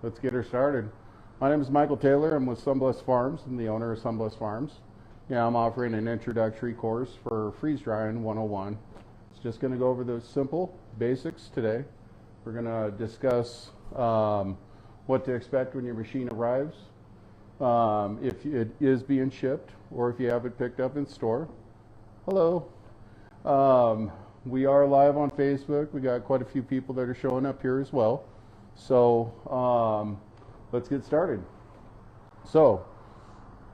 Let's get her started. My name is Mykal Taylor. I'm with Sunblessed Farms. I'm the owner of Sunblessed Farms. Yeah, I'm offering an introductory course for freeze drying 101. It's just going to go over the simple basics today. We're going to discuss what to expect when your machine arrives, if it is being shipped, or if you have it picked up in store. Hello. We are live on Facebook. We got quite a few people that are showing up here as well. So let's get started. So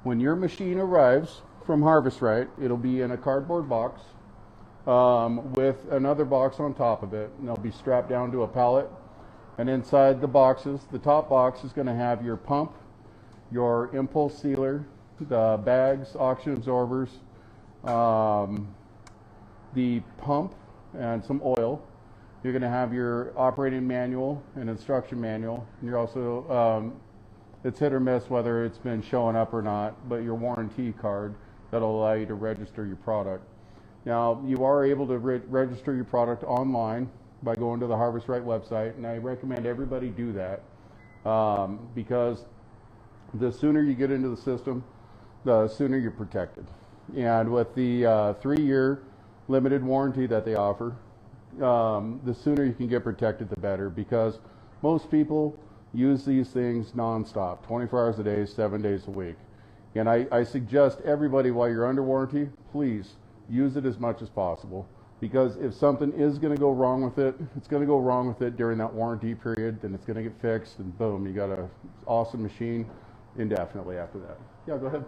when your machine arrives from Harvest Right, it'll be in a cardboard box with another box on top of it, and they'll be strapped down to a pallet. And inside the boxes, the top box is going to have your pump, your impulse sealer, the bags, oxygen absorbers, the pump, and some oil. You're going to have your operating manual and instruction manual. And you're also, it's hit or miss whether it's been showing up or not, but your warranty card that'll allow you to register your product. Now, you are able to register your product online by going to the Harvest Right website, and I recommend everybody do that because the sooner you get into the system, the sooner you're protected. And with the 3-year limited warranty that they offer, the sooner you can get protected, the better, because most people use these things nonstop, 24 hours a day, 7 days a week. And I suggest everybody, while you're under warranty, please use it as much as possible, because if something is going to go wrong with it, it's going to go wrong with it during that warranty period, then it's going to get fixed, and boom, you got an awesome machine indefinitely after that. Yeah, go ahead.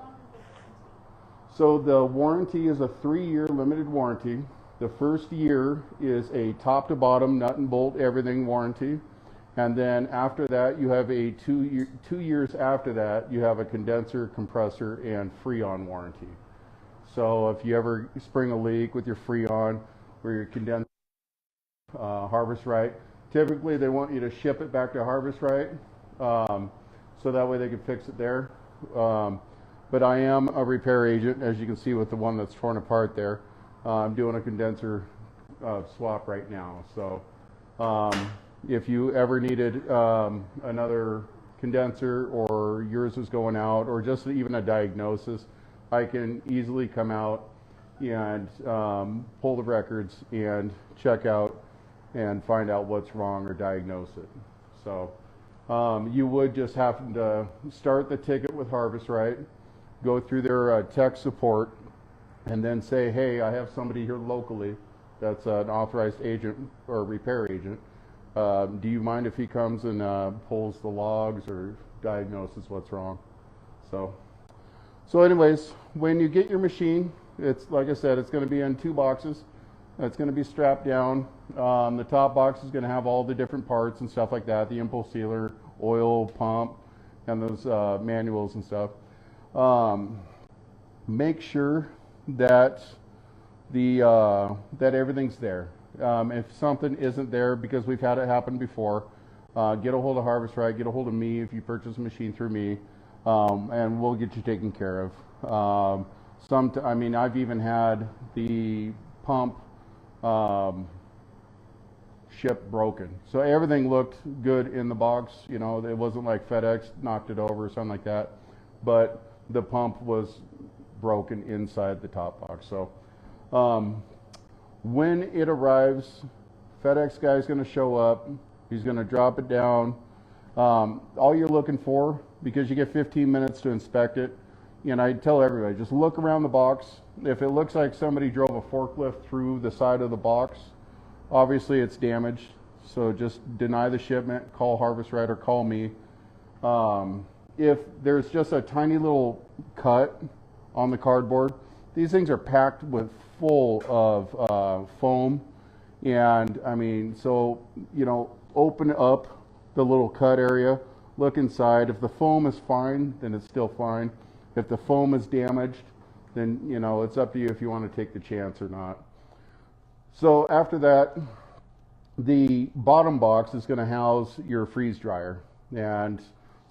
So the warranty is a 3-year limited warranty. The first year is a top to bottom nut and bolt everything warranty, and then after that you have a 2 years after that you have a condenser, compressor, and Freon warranty. So if you ever spring a leak with your Freon or your condenser, Harvest Right, typically they want you to ship it back to Harvest Right, so that way they can fix it there. But I am a repair agent, as you can see with the one that's torn apart there. I'm doing a condenser swap right now. So if you ever needed another condenser, or yours was going out, or just even a diagnosis, I can easily come out and pull the records and check out and find out what's wrong or diagnose it. So you would just have to start the ticket with Harvest Right, go through their tech support, and then say, hey, I have somebody here locally that's an authorized agent or repair agent. Do you mind if he comes and pulls the logs or diagnoses what's wrong? So anyways, when you get your machine, it's like I said, it's going to be in 2 boxes. It's going to be strapped down. The top box is going to have all the different parts and stuff like that, the impulse sealer, oil, pump, and those manuals and stuff. Make sure that that everything's there. If something isn't there, because we've had it happen before, get a hold of Harvest Right, get a hold of me if you purchase a machine through me, and we'll get you taken care of. I mean, I've even had the pump ship broken. So everything looked good in the box. You know, it wasn't like FedEx knocked it over or something like that, but the pump was broken inside the top box. So when it arrives, FedEx guy's going to show up. He's going to drop it down. All you're looking for, because you get 15 minutes to inspect it, and I tell everybody, just look around the box. If it looks like somebody drove a forklift through the side of the box, obviously it's damaged. So just deny the shipment, call Harvest Right or call me. If there's just a tiny little cut on the cardboard, these things are packed with full of foam, and I mean, so you know, open up the little cut area, look inside. If the foam is fine, then it's still fine. If the foam is damaged, then you know, it's up to you if you want to take the chance or not. So after that, the bottom box is going to house your freeze dryer, and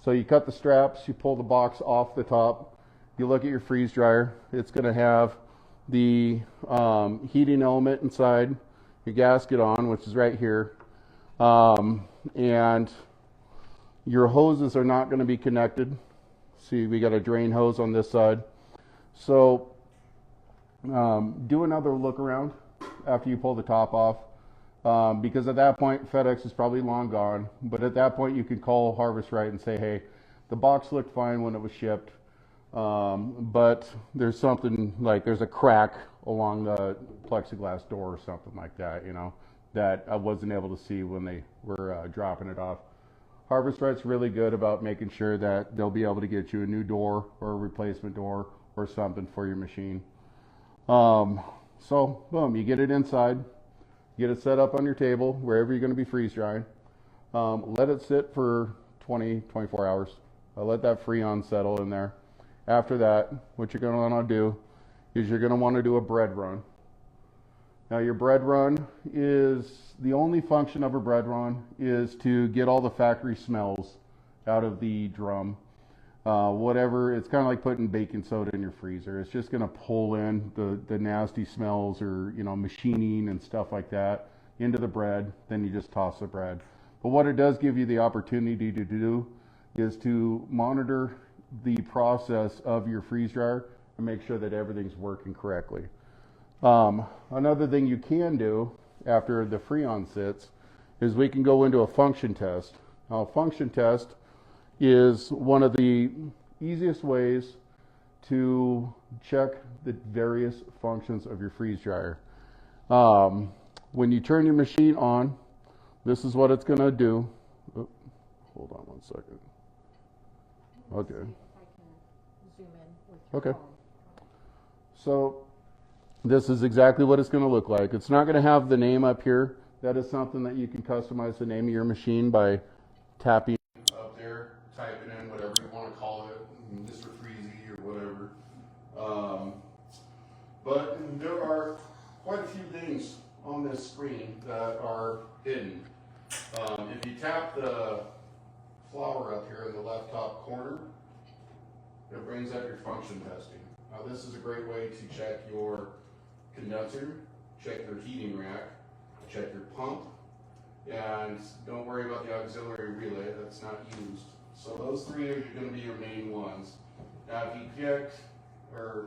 so you cut the straps, you pull the box off the top, you look at your freeze dryer. It's going to have the heating element inside, your gasket on, which is right here, and Your hoses are not going to be connected. See, we got a drain hose on this side. So do another look around after you pull the top off, because at that point FedEx is probably long gone, but at that point you can call Harvest Right and say, hey, the box looked fine when it was shipped, but there's something, like there's a crack along the plexiglass door or something like that, you know, that I wasn't able to see when they were dropping it off. Harvest Right's really good about making sure that they'll be able to get you a new door or a replacement door or something for your machine. So boom, you get it inside, get it set up on your table wherever you're going to be freeze drying. Let it sit for 24 hours. Let that Freon settle in there. After that, what you're going to want to do is you're going to want to do a bread run. Now your bread run is, the only function of a bread run is to get all the factory smells out of the drum. Whatever, it's kind of like putting baking soda in your freezer. It's just going to pull in the nasty smells, or, you know, machining and stuff like that into the bread. Then you just toss the bread. But what it does give you the opportunity to do is to monitor the process of your freeze dryer and make sure that everything's working correctly. Another thing you can do after the Freon sits is we can go into a function test. Now, a function test is one of the easiest ways to check the various functions of your freeze dryer. When you turn your machine on, this is what it's going to do. Oh, hold on one second. Okay. If I can zoom in with your Okay. phone. So this is exactly what it's going to look like. It's not going to have the name up here. That is something that you can customize the name of your machine by tapping up there, typing in whatever you want to call it, Mr. Freezy or whatever. But there are quite a few things on this screen that are hidden. If you tap the flower up here in the left top corner, it brings up your function testing. Now this is a great way to check your condenser, check your heating rack, check your pump, and don't worry about the auxiliary relay, that's not used. So those three are going to be your main ones. Now if you kick or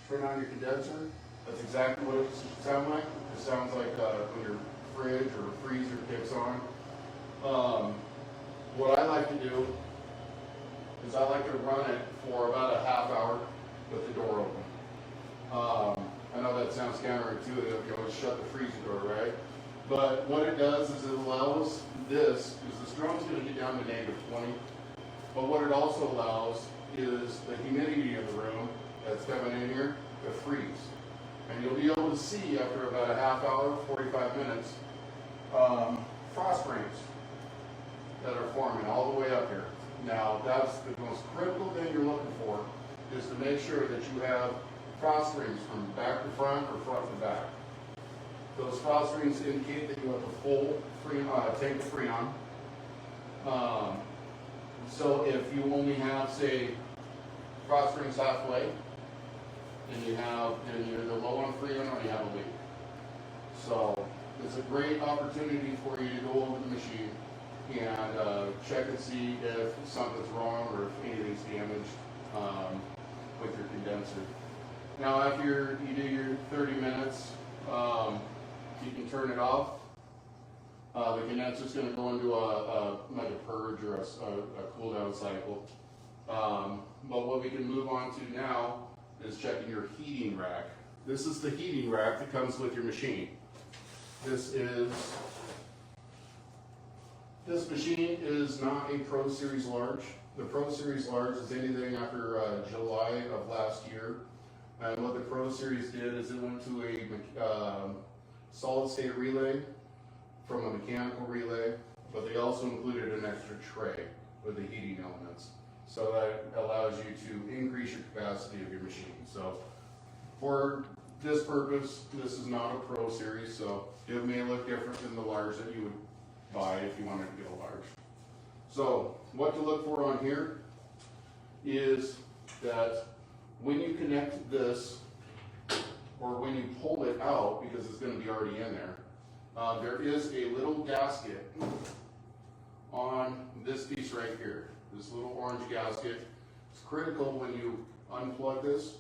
turn on your condenser, that's exactly what it sounds like. It sounds like when your fridge or freezer kicks on. What I like to do is I like to run it for about a half hour with the door open. I know that sounds counterintuitive, you always shut the freezer door, right? But what it does is it allows this, because this drum's going to get down to -20, but what it also allows is the humidity of the room that's coming in here to freeze. And you'll be able to see after about a half hour, 45 minutes, frost rings that are forming all the way up here. Now, that's the most critical thing you're looking for, is to make sure that you have frost rings from back to front or front to back. Those frost rings indicate that you have a full tank of Freon. So if you only have, say, frost rings halfway, then you're either low on Freon or you have a leak. So it's a great opportunity for you to go over the machine and check and see if something's wrong or if anything's damaged with your condenser. Now after you do your 30 minutes, you can turn it off. The condenser's going to go into like a purge or a cool down cycle. But what we can move on to now is checking your heating rack. This is the heating rack that comes with your machine. This machine is not a Pro Series Large. The Pro Series Large is anything after July of last year. And what the Pro Series did is it went to a solid state relay from a mechanical relay, but they also included an extra tray with the heating elements. So that allows you to increase your capacity of your machine. So for this purpose, this is not a Pro Series, so it may look different than the large that you would buy if you wanted to get a large. So what to look for on here is that when you connect this, or when you pull it out, because it's going to be already in there, there is a little gasket on this piece right here, this little orange gasket. It's critical when you unplug this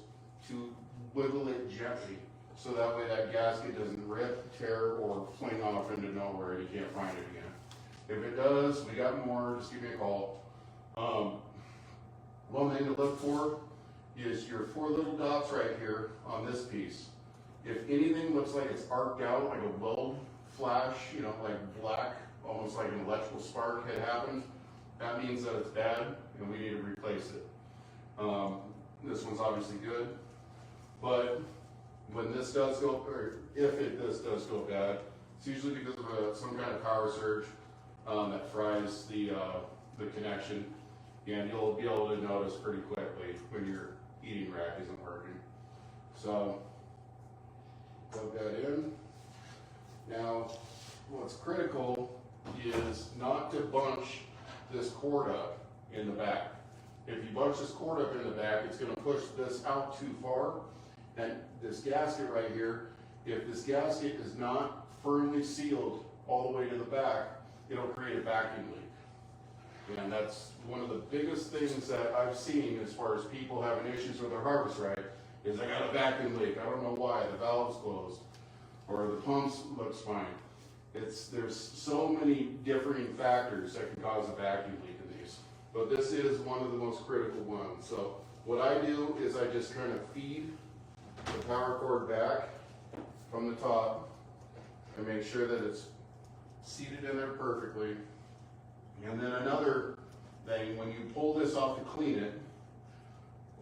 to wiggle it gently, so that way that gasket doesn't rip, tear, or fling off into nowhere and you can't find it again. If it does, we got more, just give me a call. One thing to look for is your 4 little dots right here on this piece. If anything looks like it's arced out, like a weld flash, you know, like black, almost like an electrical spark had happened, that means that it's bad and we need to replace it. This one's obviously good, but when this does go, or if this does go bad, it's usually because of some kind of power surge that fries the connection, and you'll be able to notice pretty quickly when your heating rack isn't working. So, plug that in. Now, what's critical is not to bunch this cord up in the back. If you bunch this cord up in the back, it's going to push this out too far. And this gasket right here, if this gasket is not firmly sealed all the way to the back, it'll create a vacuum leak. And that's one of the biggest things that I've seen as far as people having issues with their harvest rack, is I got a vacuum leak. I don't know why, the valve's closed, or the pumps looks fine. There's so many differing factors that can cause a vacuum leak in these. But this is one of the most critical ones. So what I do is I just kind of feed the power cord back from the top and make sure that it's seated in there perfectly. And then another thing, when you pull this off to clean it,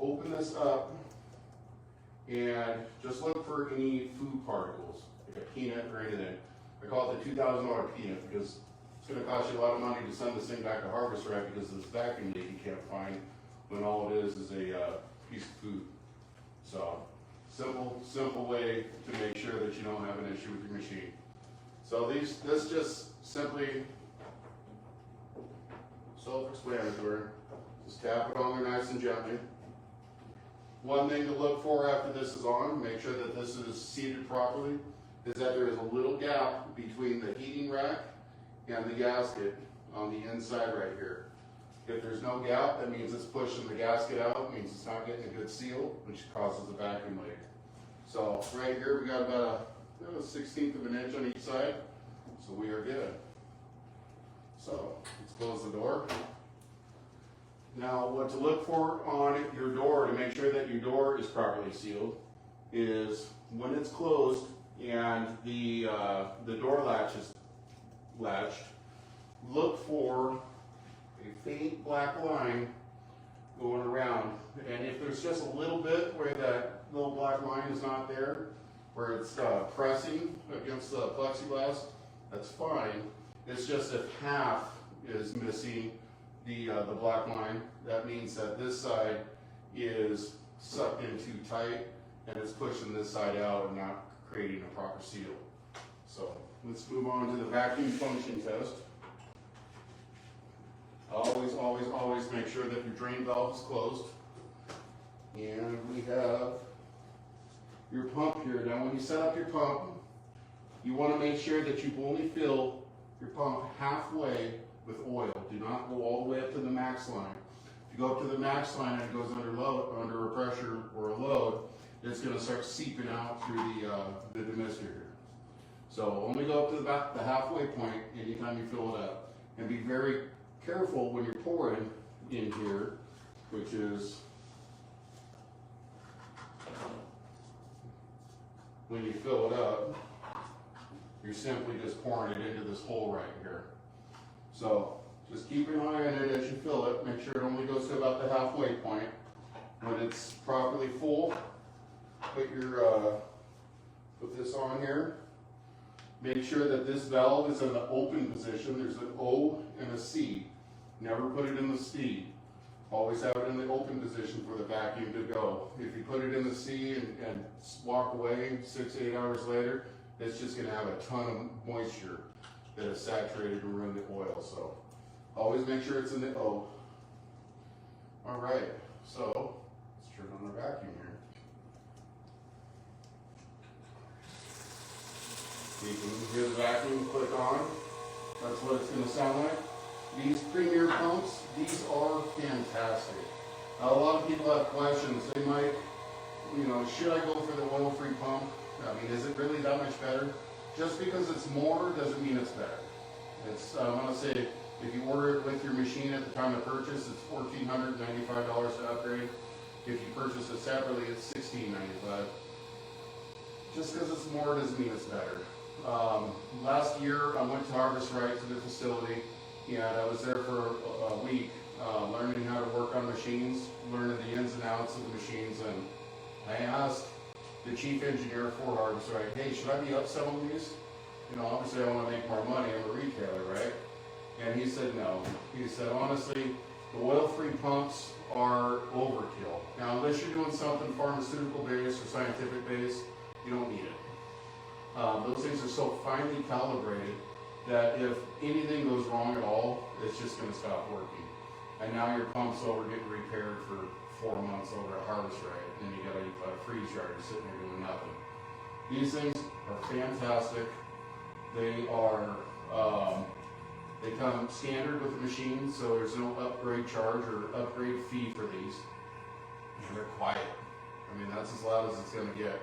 open this up and just look for any food particles, like a peanut or anything. I call it the $2,000 peanut because it's going to cost you a lot of money to send this thing back to harvest rack because of this vacuum leak you can't find when all it is a piece of food. So simple way to make sure that you don't have an issue with your machine. So this just simply self-explanatory. Just tap it on there nice and gently. One thing to look for after this is on, make sure that this is seated properly, is that there is a little gap between the heating rack and the gasket on the inside right here. If there's no gap, that means it's pushing the gasket out, means it's not getting a good seal, which causes a vacuum leak. So right here we got about a 1/16 of an inch on each side, so we are good. So let's close the door. Now what to look for on your door to make sure that your door is properly sealed is when it's closed and the door latch is latched, look for a faint black line going around. And if there's just a little bit where that little black line is not there, where it's pressing against the plexiglass, that's fine. It's just if half is missing the black line, that means that this side is sucked in too tight and it's pushing this side out and not creating a proper seal. So let's move on to the vacuum function test. Always make sure that your drain valve is closed. And we have your pump here. Now when you set up your pump, you want to make sure that you only fill your pump halfway with oil. Do not go all the way up to the max line. If you go up to the max line and it goes under a pressure or a load, it's going to start seeping out through the demister here. So only go up to the halfway point anytime you fill it up. And be very careful when you're pouring in here, which is when you fill it up, you're simply just pouring it into this hole right here. So just keep an eye on it as you fill it. Make sure it only goes to about the halfway point. When it's properly full, put this on here. Make sure that this valve is in the open position. There's an O and a C. Never put it in the C. Always have it in the open position for the vacuum to go. If you put it in the C and walk away 6 to 8 hours later, it's just going to have a ton of moisture that is saturated and ruin the oil. So always make sure it's in the O. All right, so let's turn on our vacuum here. You can hear the vacuum click on. That's what it's going to sound like. These premier pumps, these are fantastic. A lot of people have questions. They might, should I go for the oil-free pump? I mean, is it really that much better? Just because it's more doesn't mean it's better. I want to say, if you order it with your machine at the time of purchase, it's $1,495 to upgrade. If you purchase it separately, it's $1,695. Just because it's more doesn't mean it's better. Last year, I went to Harvest Right to the facility, and I was there for a week, learning how to work on machines, learning the ins and outs of the machines, and I asked the chief engineer for Harvest Right, hey, should I be upselling these? Obviously I want to make more money, I'm a retailer, right? And he said no. He said, honestly, the oil-free pumps are overkill. Now, unless you're doing something pharmaceutical-based or scientific-based, you don't need it. Those things are so finely calibrated that if anything goes wrong at all, it's just going to stop working. And now your pump's over getting repaired for 4 months over at Harvest Right, and then you got a freeze yard sitting there doing nothing. These things are fantastic. They are, they come standard with the machine, so there's no upgrade charge or upgrade fee for these. And they're quiet. I mean, that's as loud as it's going to get.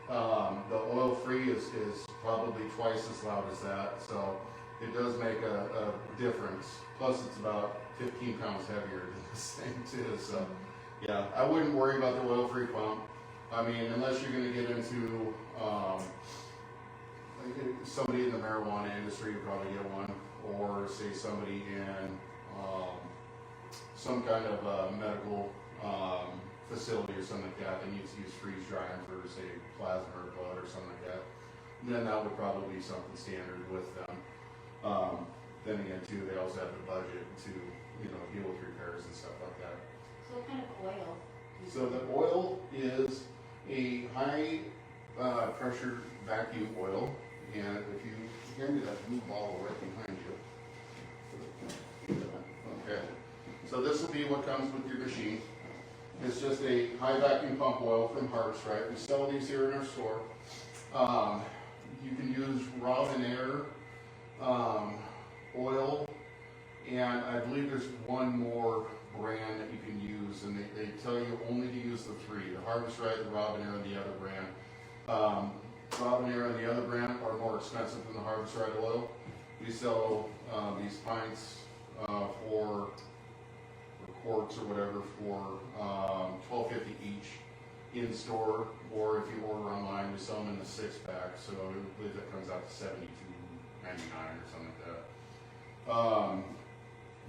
The oil-free is probably twice as loud as that, so it does make a difference. Plus, it's about 15 pounds heavier than this thing too. So, yeah, I wouldn't worry about the oil-free pump. I mean, unless you're going to get into somebody in the marijuana industry, you probably get one, or say somebody in some kind of medical facility or something like that that needs to use freeze drying for, say, plasma or blood or something like that. And then that would probably be something standard with them. Then again, too, they also have the budget to deal with repairs and stuff like that. So what kind of oil? So the oil is a high pressure vacuum oil, and if you hand me that blue bottle right behind you. Okay. So this will be what comes with your machine. It's just a high vacuum pump oil from Harvest Right. We sell these here in our store. You can use Robin Air oil, and I believe there's one more brand that you can use, and they tell you only to use the three: the Harvest Right, the Robin Air, and the other brand. Robin Air and the other brand are more expensive than the Harvest Right oil. We sell these pints for quarts or whatever for $12.50 each in store, or if you order online, we sell them in the 6-pack, so I believe that comes out to $72.99 or something like that.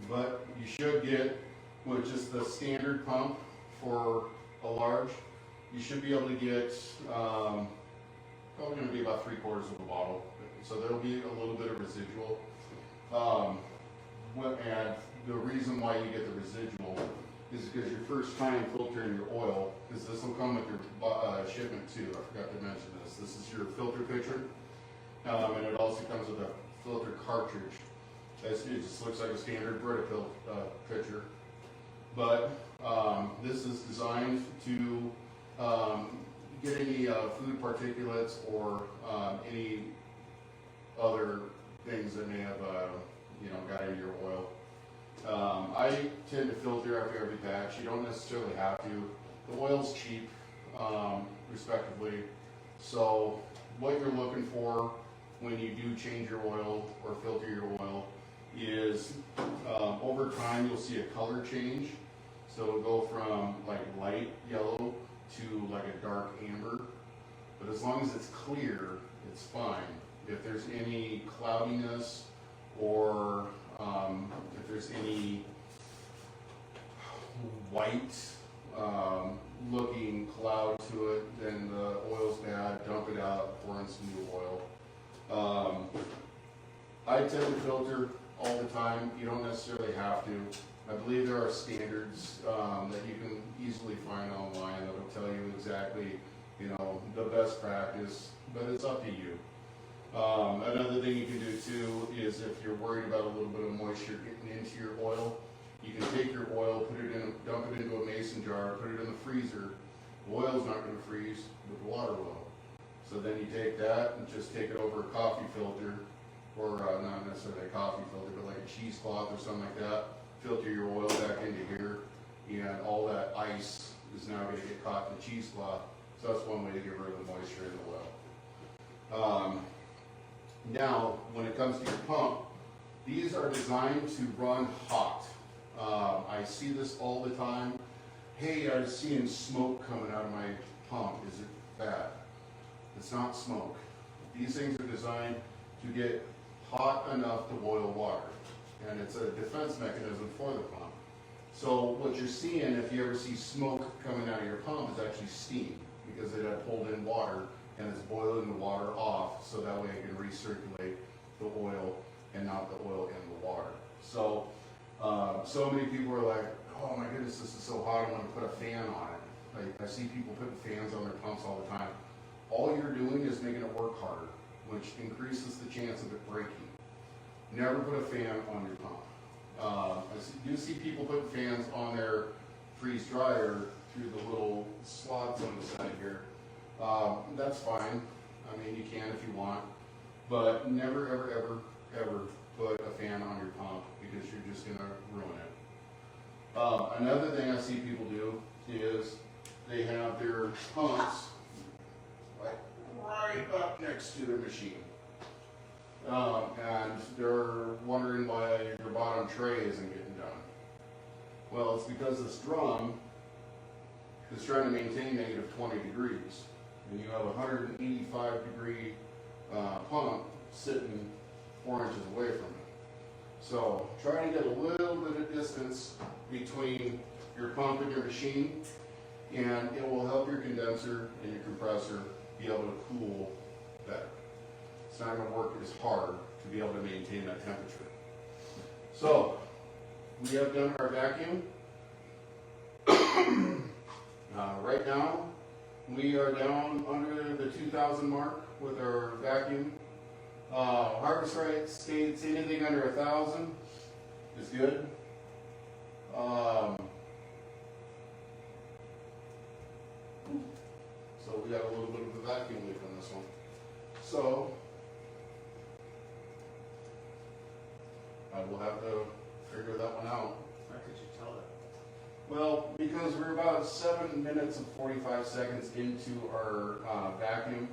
But you should get, which is the standard pump for a large, you should be able to get probably going to be about 3/4 of a bottle, so there'll be a little bit of residual. And the reason why you get the residual is because your first time filtering your oil, because this will come with your shipment too. I forgot to mention this. This is your filter pitcher, and it also comes with a filter cartridge. It just looks like a standard Brita pitcher, but this is designed to get any food particulates or any other things that may have got into your oil. I tend to filter after every batch. You don't necessarily have to. The oil's cheap, respectively. So what you're looking for when you do change your oil or filter your oil is over time you'll see a color change. So it'll go from like light yellow to like a dark amber. But as long as it's clear, it's fine. If there's any cloudiness or if there's any white looking cloud to it, then the oil's bad. Dump it out, pour in some new oil. I tend to filter all the time. You don't necessarily have to. I believe there are standards that you can easily find online that will tell you exactly, the best practice, but it's up to you. Another thing you can do too is if you're worried about a little bit of moisture getting into your oil, you can take your oil, dump it into a mason jar, put it in the freezer. The oil's not going to freeze, but the water will. So then you take that and just take it over a coffee filter or not necessarily a coffee filter, but like a cheesecloth or something like that. Filter your oil back into here, and all that ice is now going to get caught in the cheesecloth. So that's one way to get rid of the moisture in the oil. Now, when it comes to your pump, these are designed to run hot. I see this all the time. Hey, I'm seeing smoke coming out of my pump. Is it bad? It's not smoke. These things are designed to get hot enough to boil water. And it's a defense mechanism for the pump. So what you're seeing, if you ever see smoke coming out of your pump, is actually steam, because it had pulled in water and it's boiling the water off, so that way it can recirculate the oil and not the oil in the water. So, so many people are like, oh my goodness, this is so hot, I'm gonna put a fan on it. Like, I see people putting fans on their pumps all the time. All you're doing is making it work harder, which increases the chance of it breaking. Never put a fan on your pump. I do see people putting fans on their freeze dryer through the little slots on the side here. That's fine. I mean, you can if you want, but never, ever, ever, ever put a fan on your pump, because you're just gonna ruin it. Another thing I see people do is they have their pumps like right up next to their machine. And they're wondering why your bottom tray isn't getting done. Well, it's because this drum is trying to maintain negative 20 degrees. And you have a 185 degree pump sitting 4 inches away from it. So try to get a little bit of distance between your pump and your machine, and it will help your condenser and your compressor be able to cool better. It's not going to work as hard to be able to maintain that temperature. So we have done our vacuum. Right now we are down under the 2,000 mark with our vacuum. Harvest rate states anything under 1,000 is good. So we got a little bit of a vacuum leak on this one. So I will have to figure that one out. How could you tell that? Well, because we're about 7 minutes and 45 seconds into our vacuum,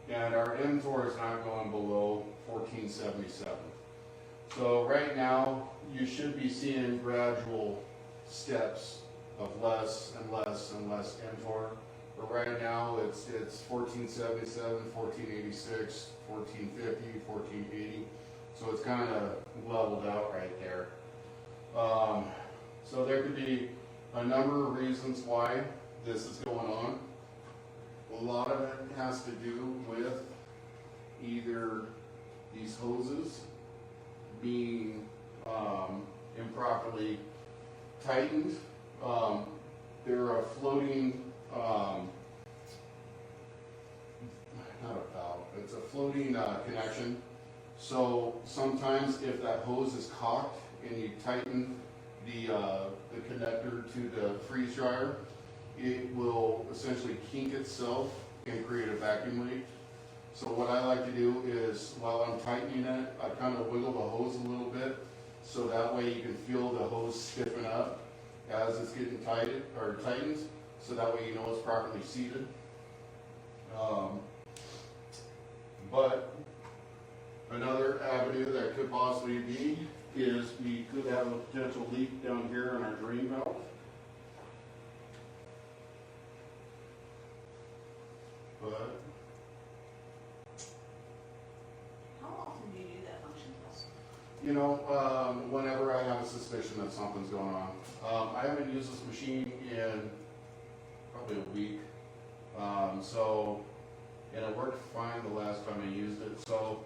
and our mTOR is not going below 1477. So right now, you should be seeing gradual steps of less and less and less mTOR. But right now, it's 1477, 1486, 1450, 1480. So it's kind of leveled out right there. So there could be a number of reasons why this is going on. A lot of it has to do with either these hoses being improperly tightened. They're a floating, not a valve, it's a floating connection. So sometimes if that hose is cocked and you tighten the connector to the freeze dryer, it will essentially kink itself and create a vacuum leak. So what I like to do is, while I'm tightening it, I kind of wiggle the hose a little bit, so that way you can feel the hose stiffen up as it's getting tightened, so that way you know it's properly seated. But another avenue that could possibly be is we could have a potential leak down here in our drain valve. But how often do you do that function test? you know, whenever I have a suspicion that something's going on. I haven't used this machine in probably a week. And it worked fine the last time I used it. So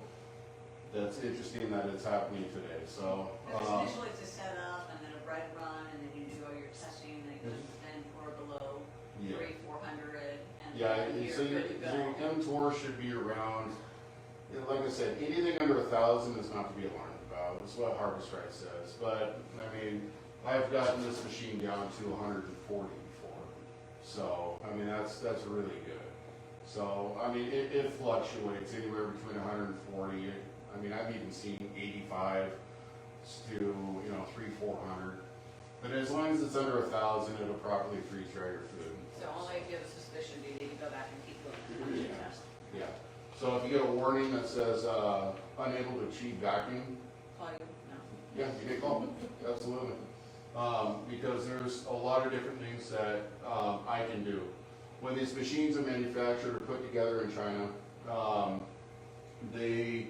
that's interesting that it's happening today. So Initially it's a setup and then a bread run, and then you do all your testing, and it goes then for below 300-400, and then you're so good to go. your mTOR should be around, like I said, anything under 1,000 is not to be alarmed about. That's what Harvest Right says. But I mean, I've gotten this machine down to 140 before. So I mean, that's really good. So I mean, it fluctuates anywhere between 140. I mean, I've even seen 85 to, 300-400. But as long as it's under 1,000, it'll properly freeze dry your food. So only if you have a suspicion, do you need to go back and keep looking at the Yeah. test? Yeah. So if you get a warning that says unable to achieve vacuum, Call you? No. yeah, you get called. Absolutely. Because there's a lot of different things that I can do. When these machines are manufactured or put together in China, the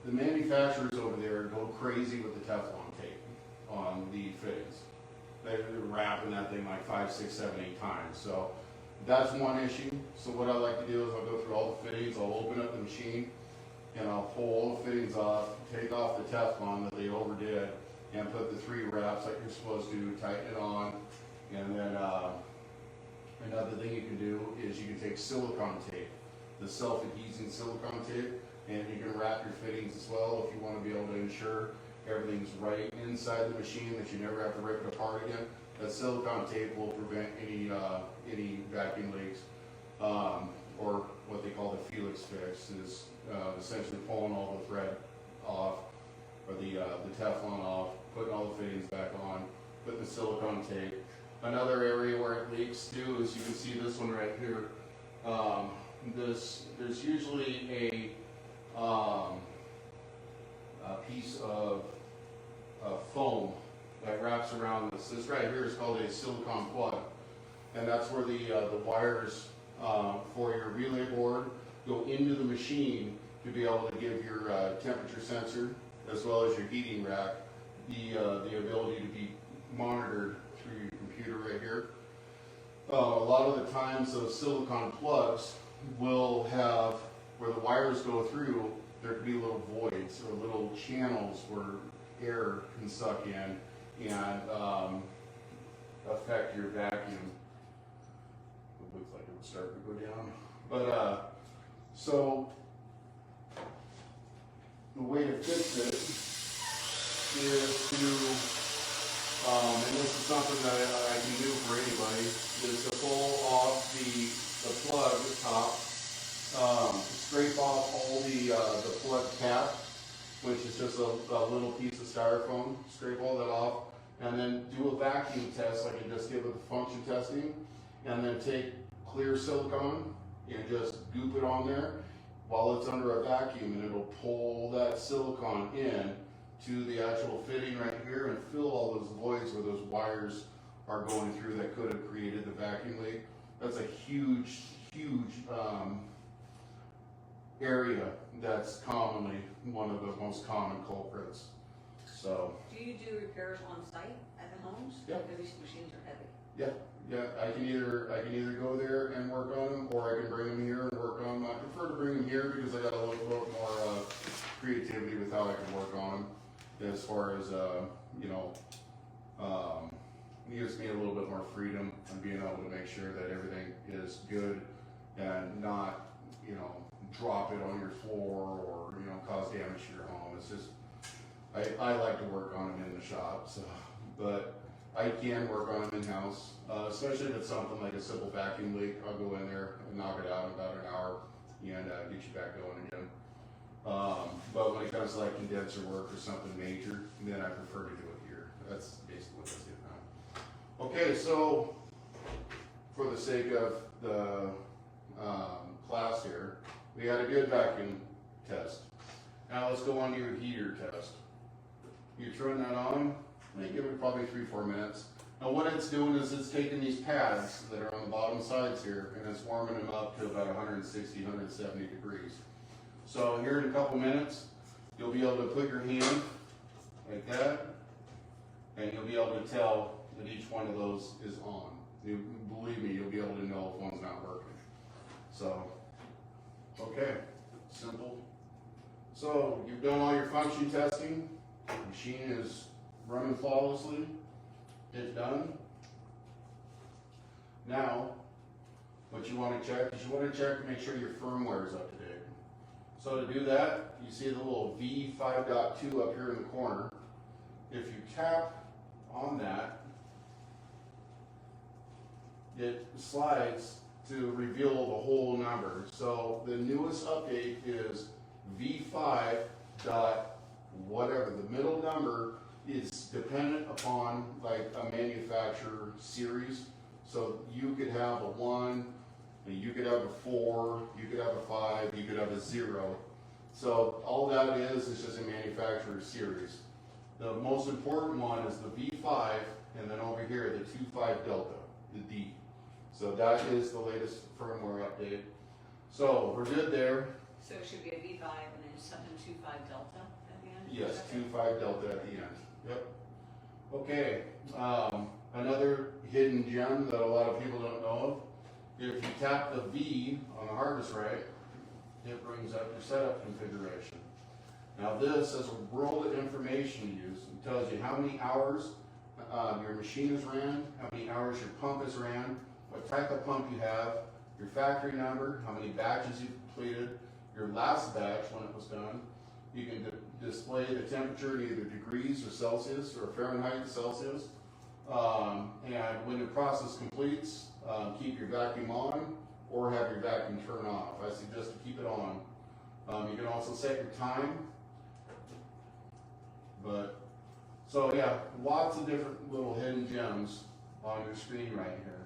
manufacturers over there go crazy with the Teflon tape on the fittings. They're wrapping that thing like 5, 6, 7, 8 times. So that's one issue. So what I like to do is I'll go through all the fittings, I'll open up the machine, and I'll pull all the fittings off, take off the Teflon that they overdid, and put the 3 wraps like you're supposed to, tighten it on, and then another thing you can do is you can take silicone tape, the self-adhesing silicone tape, and you can wrap your fittings as well if you want to be able to ensure everything's right inside the machine, that you never have to rip it apart again. That silicone tape will prevent any vacuum leaks, or what they call the Felix fix, is essentially pulling all the thread off, or the Teflon off, putting all the fittings back on, putting the silicone tape. Another area where it leaks too is, you can see this one right here. There's usually a piece of foam that wraps around this. This right here is called a silicone plug, and that's where the wires for your relay board go into the machine to be able to give your temperature sensor, as well as your heating rack, the ability to be monitored through your computer right here. A lot of the times those silicone plugs will have, where the wires go through, there could be little voids or little channels where air can suck in and affect your vacuum. It looks like it would start to go down. But so the way to fix it is to, and this is something that I can do for anybody, is to pull off the plug at the top, scrape off all the plug cap, which is just a little piece of styrofoam, scrape all that off, and then do a vacuum test like I just did with the function testing, and then take clear silicone and just goop it on there while it's under a vacuum, and it'll pull that silicone in to the actual fitting right here and fill all those voids where those wires are going through that could have created the vacuum leak. That's a huge area that's commonly one of the most common culprits. So. Do you do repairs on site at the homes? Yeah. Because these machines are heavy. Yeah, I can either go there and work on them, or I can bring them here and work on them. I prefer to bring them here because I got a little bit more creativity with how I can work on them. As far as gives me a little bit more freedom and being able to make sure that everything is good and not drop it on your floor or cause damage to your home. It's just I like to work on them in the shop, so but I can work on them in-house, especially if it's something like a simple vacuum leak. I'll go in there and knock it out in about an hour and get you back going again. But when it comes to like condenser work or something major, then I prefer to do it here. That's basically what that's getting at. Okay, so for the sake of the class here, we had a good vacuum test. Now let's go on to your heater test. You turn that on, and give it probably 3-4 minutes. Now what it's doing is it's taking these pads that are on the bottom sides here, and it's warming them up to about 160, 170 degrees. So here in a couple minutes, you'll be able to put your hand like that, and you'll be able to tell that each one of those is on. Believe me, you'll be able to know if one's not working. So, okay, simple. So you've done all your function testing. The machine is running flawlessly. It's done. Now, what you want to check is you want to check to make sure your firmware is up to date. So to do that, you see the little V5.2 up here in the corner. If you tap on that, it slides to reveal the whole number. So the newest update is V5 dot whatever. The middle number is dependent upon like a manufacturer series. So you could have a 1, you could have a 4, you could have a 5, you could have a 0. So all that is just a manufacturer series. The most important one is the V5, and then over here, the 2.5 Delta, the D. So that is the latest firmware update. So we're good there. So it should be a V5 and then something 2.5 Delta at the end? Yes, Okay. 2.5 Delta at the end. Yep. Okay, another hidden gem that a lot of people don't know of. If you tap the V on the harvest right, it brings up your setup configuration. Now this is a world of information use. It tells you how many hours your machine has ran, how many hours your pump has ran, what type of pump you have, your factory number, how many batches you've completed, your last batch when it was done. You can display the temperature in either degrees or Celsius or Fahrenheit and Celsius. And when the process completes, keep your vacuum on or have your vacuum turn off. I suggest to keep it on. You can also set your time. So yeah, lots of different little hidden gems on your screen right here.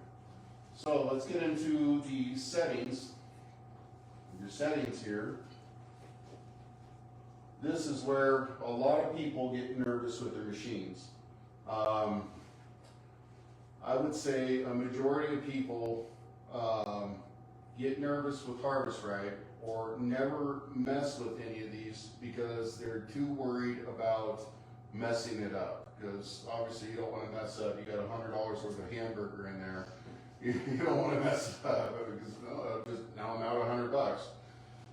So let's get into the settings. Your settings here. This is where a lot of people get nervous with their machines. I would say a majority of people get nervous with Harvest Right or never mess with any of these because they're too worried about messing it up. Because obviously you don't want to mess up. You got $100 worth of hamburger in there. You don't want to mess it up because now I'm out $100.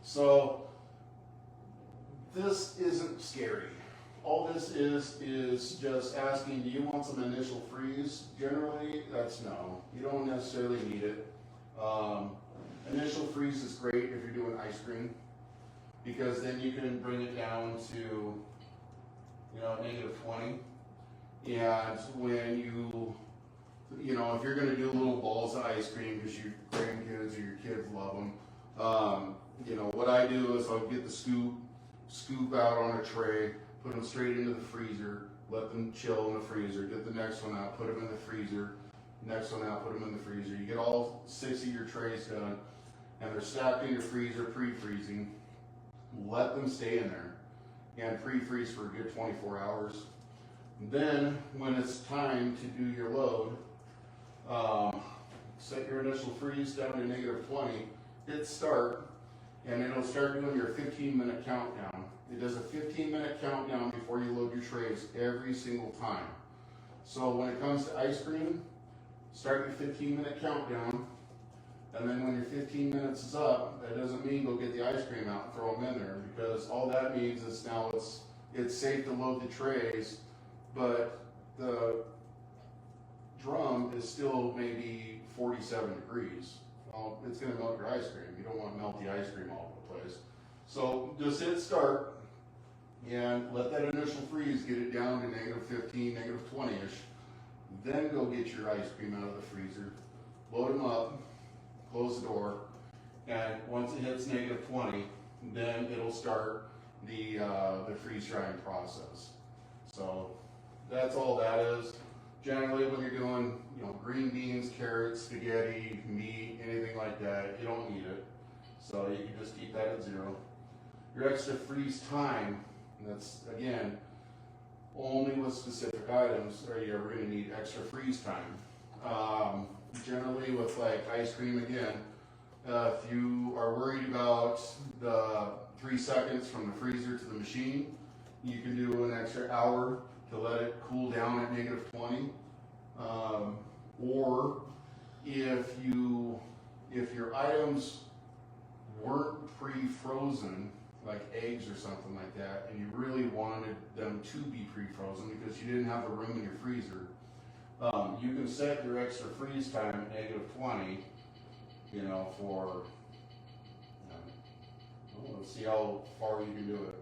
So this isn't scary. All this is just asking, do you want some initial freeze? Generally, that's no. You don't necessarily need it. Initial freeze is great if you're doing ice cream because then you can bring it down to, -20. And when if you're going to do little balls of ice cream because your grandkids or your kids love them, what I do is I'll get the scoop out on a tray, put them straight into the freezer, let them chill in the freezer, get the next one out, put them in the freezer, next one out, put them in the freezer. You get all 6 of your trays done, and they're stacked in your freezer, pre-freezing. Let them stay in there and pre-freeze for a good 24 hours. Then, when it's time to do your load, set your initial freeze down to -20, hit start, and it'll start doing your 15-minute countdown. It does a 15-minute countdown before you load your trays every single time. So when it comes to ice cream, start your 15-minute countdown, and then when your 15 minutes is up, that doesn't mean go get the ice cream out and throw them in there, because all that means is now it's safe to load the trays, but the drum is still maybe 47 degrees. Well, it's going to melt your ice cream. You don't want melty ice cream all over the place. So just hit start and let that initial freeze get it down to -15, -20-ish. Then go get your ice cream out of the freezer, load them up, close the door, and once it hits -20, then it'll start the freeze drying process. So that's all that is. Generally, when you're doing green beans, carrots, spaghetti, meat, anything like that, you don't need it. So you can just keep that at 0. Your extra freeze time, and that's again only with specific items are you ever going to need extra freeze time. Generally with like ice cream again, if you are worried about the 3 seconds from the freezer to the machine, you can do an extra hour to let it cool down at -20. Or if your items weren't pre-frozen, like eggs or something like that, and you really wanted them to be pre-frozen because you didn't have the room in your freezer, you can set your extra freeze time at -20, for, let's see how far you can do it.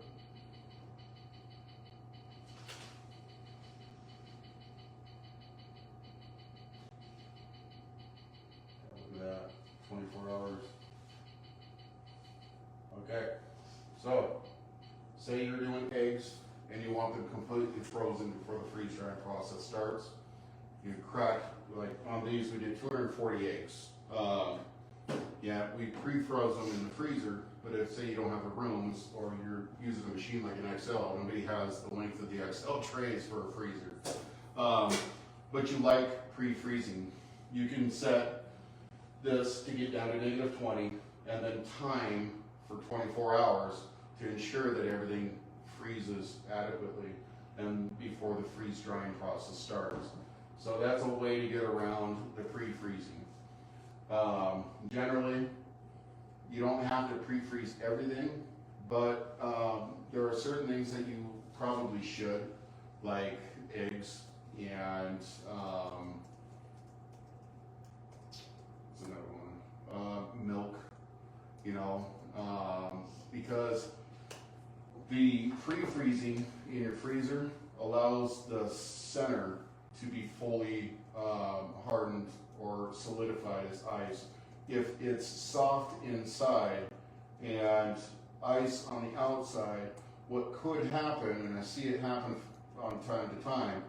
Look at that, Okay, so say you're doing eggs and you want them completely frozen before the freeze drying process starts. You crack, like on these we did 240 eggs. Yeah, we pre-froze them in the freezer, but if say you don't have the rooms or you're using a machine like an XL, nobody has the length of the XL trays for a freezer. But you like pre-freezing. You can set this to get down to -20 and then time for 24 hours to ensure that everything freezes adequately and before the freeze drying process starts. So that's a way to get around the pre-freezing. Generally, you don't have to pre-freeze everything, but there are certain things that you probably should, like eggs and what's another one? Milk, you know, because the pre-freezing in your freezer allows the center to be fully hardened or solidified as ice. If it's soft inside and ice on the outside, what could happen, and I see it happen on time to time,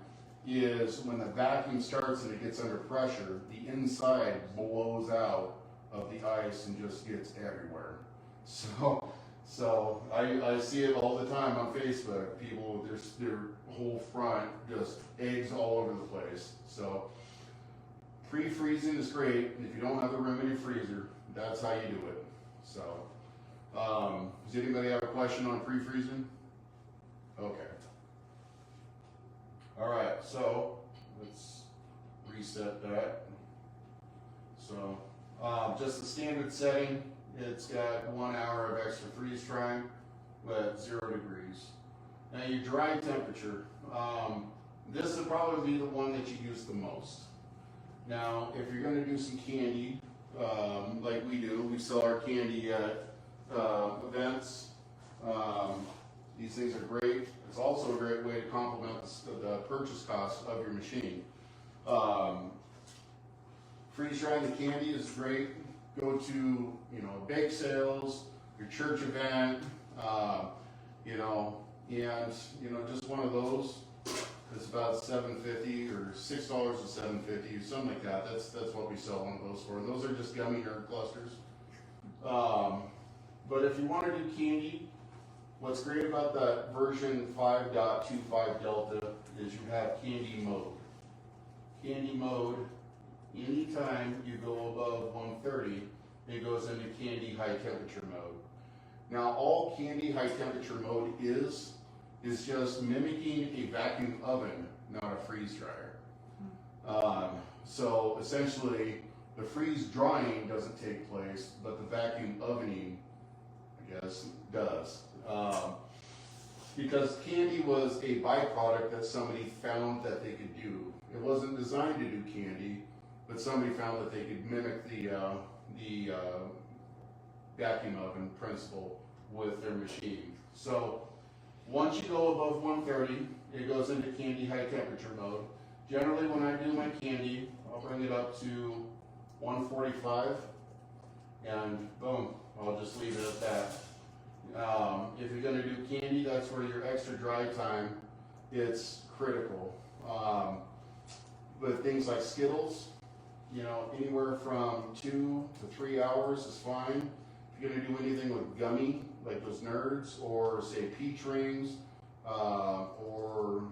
is when the vacuum starts and it gets under pressure, the inside blows out of the ice and just gets everywhere. So I see it all the time on Facebook. People, their whole front, just eggs all over the place. So pre-freezing is great. If you don't have the room in your freezer, that's how you do it. So, does anybody have a question on pre-freezing? Okay. All right, so let's reset that. So, just the standard setting. It's got 1 hour of extra freeze time at 0 degrees. Now your dry temperature, this would probably be the one that you use the most. Now, if you're going to do some candy, like we do, we sell our candy at events. These things are great. It's also a great way to complement the purchase cost of your machine. Freeze drying the candy is great. Go to, bake sales, your church event, and just one of those. It's about $7.50 or $6 to $7.50, something like that. That's what we sell one of those for. Those are just gummy nerd clusters. But if you want to do candy, what's great about that version 5.25 Delta is you have candy mode. Candy mode, anytime you go above 130, it goes into candy high temperature mode. Now all candy high temperature mode is just mimicking a vacuum oven, not a freeze dryer. So essentially, the freeze drying doesn't take place, but the vacuum ovening, I guess, does. Because candy was a byproduct that somebody found that they could do. It wasn't designed to do candy, but somebody found that they could mimic the vacuum oven principle with their machine. So once you go above 130, it goes into candy high temperature mode. Generally, when I do my candy, I'll bring it up to 145, and boom, I'll just leave it at that. If you're going to do candy, that's where your extra dry time, it's critical. But things like Skittles, anywhere from 2 to 3 hours is fine. If you're going to do anything with gummy, like those nerds, or say peach rings, or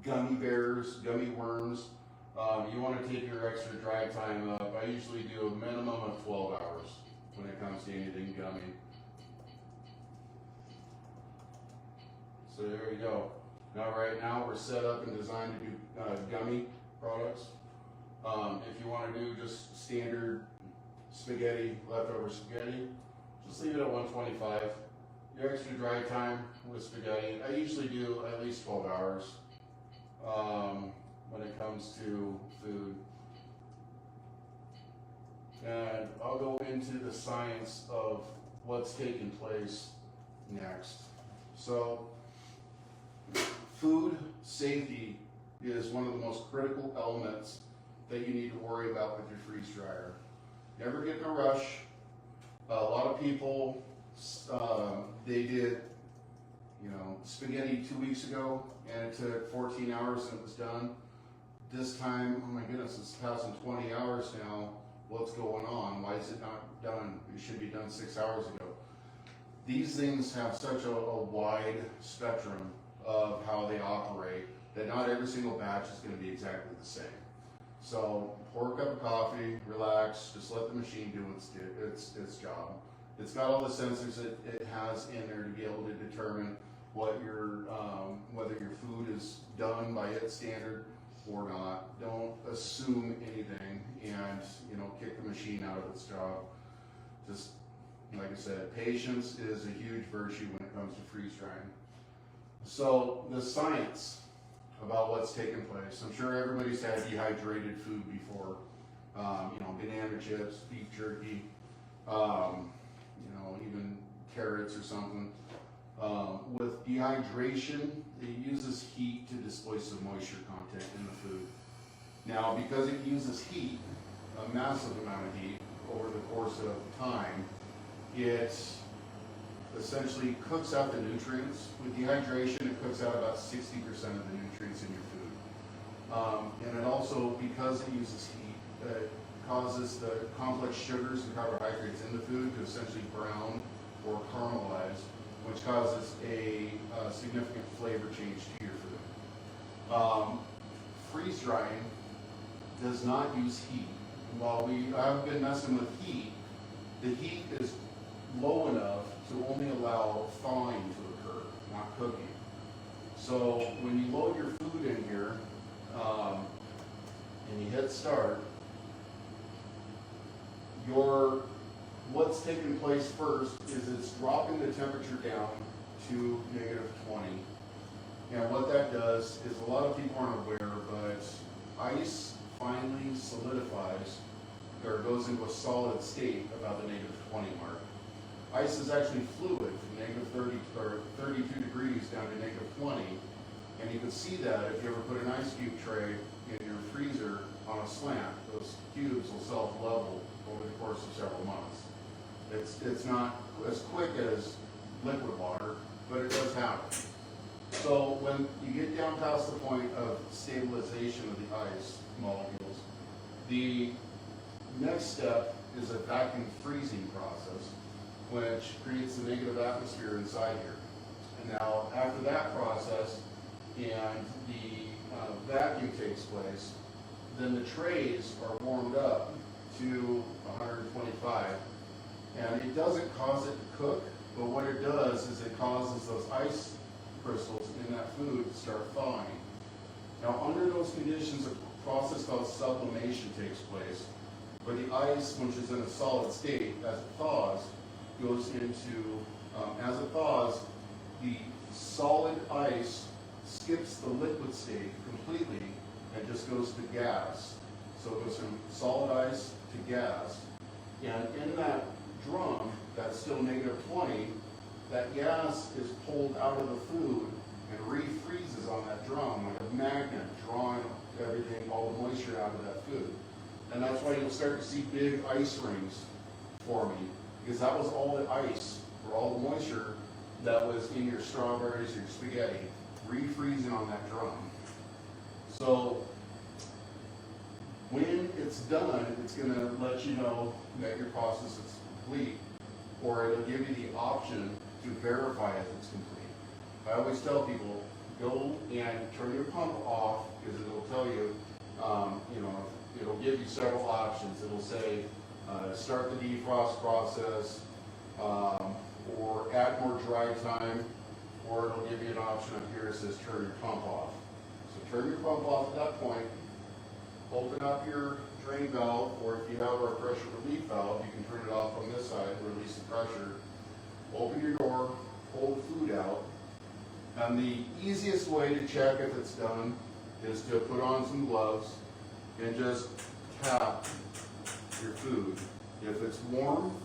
gummy bears, gummy worms, you want to take your extra dry time up. I usually do a minimum of 12 hours when it comes to anything gummy. So there you go. Now right now we're set up and designed to do gummy products. If you want to do just standard spaghetti, leftover spaghetti, just leave it at 125. Your extra dry time with spaghetti, I usually do at least 12 hours when it comes to food. And I'll go into the science of what's taking place next. So, food safety is one of the most critical elements that you need to worry about with your freeze dryer. Never get in a rush. A lot of people They did, spaghetti 2 weeks ago, and it took 14 hours and it was done. This time, oh my goodness, it's passing 20 hours now. What's going on? Why is it not done? It should be done 6 hours ago. These things have such a wide spectrum of how they operate that not every single batch is going to be exactly the same. So pour a cup of coffee, relax, just let the machine do its job. It's got all the sensors that it has in there to be able to determine what whether your food is done by its standard or not. Don't assume anything and kick the machine out of its job. Just like I said, patience is a huge virtue when it comes to freeze drying. So the science about what's taken place. I'm sure everybody's had dehydrated food before. Banana chips, beef jerky, even carrots or something. With dehydration, it uses heat to displace the moisture content in the food. Now, because it uses heat, a massive amount of heat over the course of time, it essentially cooks out the nutrients. With dehydration, it cooks out about 60% of the nutrients in your food. And it also, because it uses heat, it causes the complex sugars and carbohydrates in the food to essentially brown or caramelize, which causes a significant flavor change to your food. Freeze drying does not use heat. While I've been messing with heat, the heat is low enough to only allow thawing to occur, not cooking. So when you load your food in here and you hit start, what's taking place first is it's dropping the temperature down to -20. And what that does is, a lot of people aren't aware, but ice finally solidifies or goes into a solid state about the -20 mark. Ice is actually fluid from -30 or 32 degrees down to -20, and you can see that if you ever put an ice cube tray in your freezer on a slant. Those cubes will self-level over the course of several months. It's not as quick as liquid water, but it does happen. So when you get down past the point of stabilization of the ice molecules, the next step is a vacuum freezing process, which creates the negative atmosphere inside here. And now, after that process and the vacuum takes place, then the trays are warmed up to 125. And it doesn't cause it to cook, but what it does is it causes those ice crystals in that food to start thawing. Now, under those conditions, a process called sublimation takes place, where the ice, which is in a solid state, as it thaws, goes into, as it thaws, the solid ice skips the liquid state completely and just goes to gas. So it goes from solid ice to gas. And in that drum that's still -20, that gas is pulled out of the food and refreezes on that drum like a magnet, drawing everything, all the moisture out of that food. And that's why you'll start to see big ice rings forming, because that was all the ice, or all the moisture that was in your strawberries, your spaghetti, refreezing on that drum. So when it's done, it's going to let you know that your process is complete, or it'll give you the option to verify if it's complete. I always tell people, go and turn your pump off, because it'll tell you, it'll give you several options. It'll say, start the defrost process, or add more dry time, or it'll give you an option up here that says turn your pump off. So turn your pump off at that point, open up your drain valve, or if you have our pressure relief valve, you can turn it off on this side, release the pressure. Open your door, pull the food out. And the easiest way to check if it's done is to put on some gloves and just tap your food. If it's warm,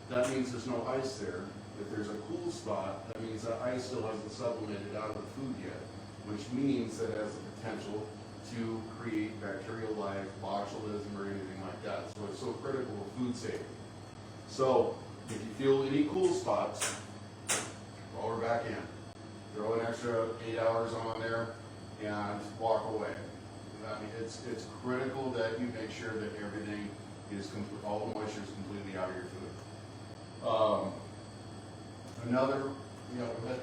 that means there's no ice there. If there's a cool spot, that means that ice still hasn't sublimated out of the food yet, which means that it has the potential to create bacterial life, botulism, or anything like that. So it's so critical of food safety. So If you feel any cool spots, roll her back in. Throw an extra 8 hours on there and walk away. I mean, it's critical that you make sure that everything is all the moisture is completely out of your food. Another, go ahead.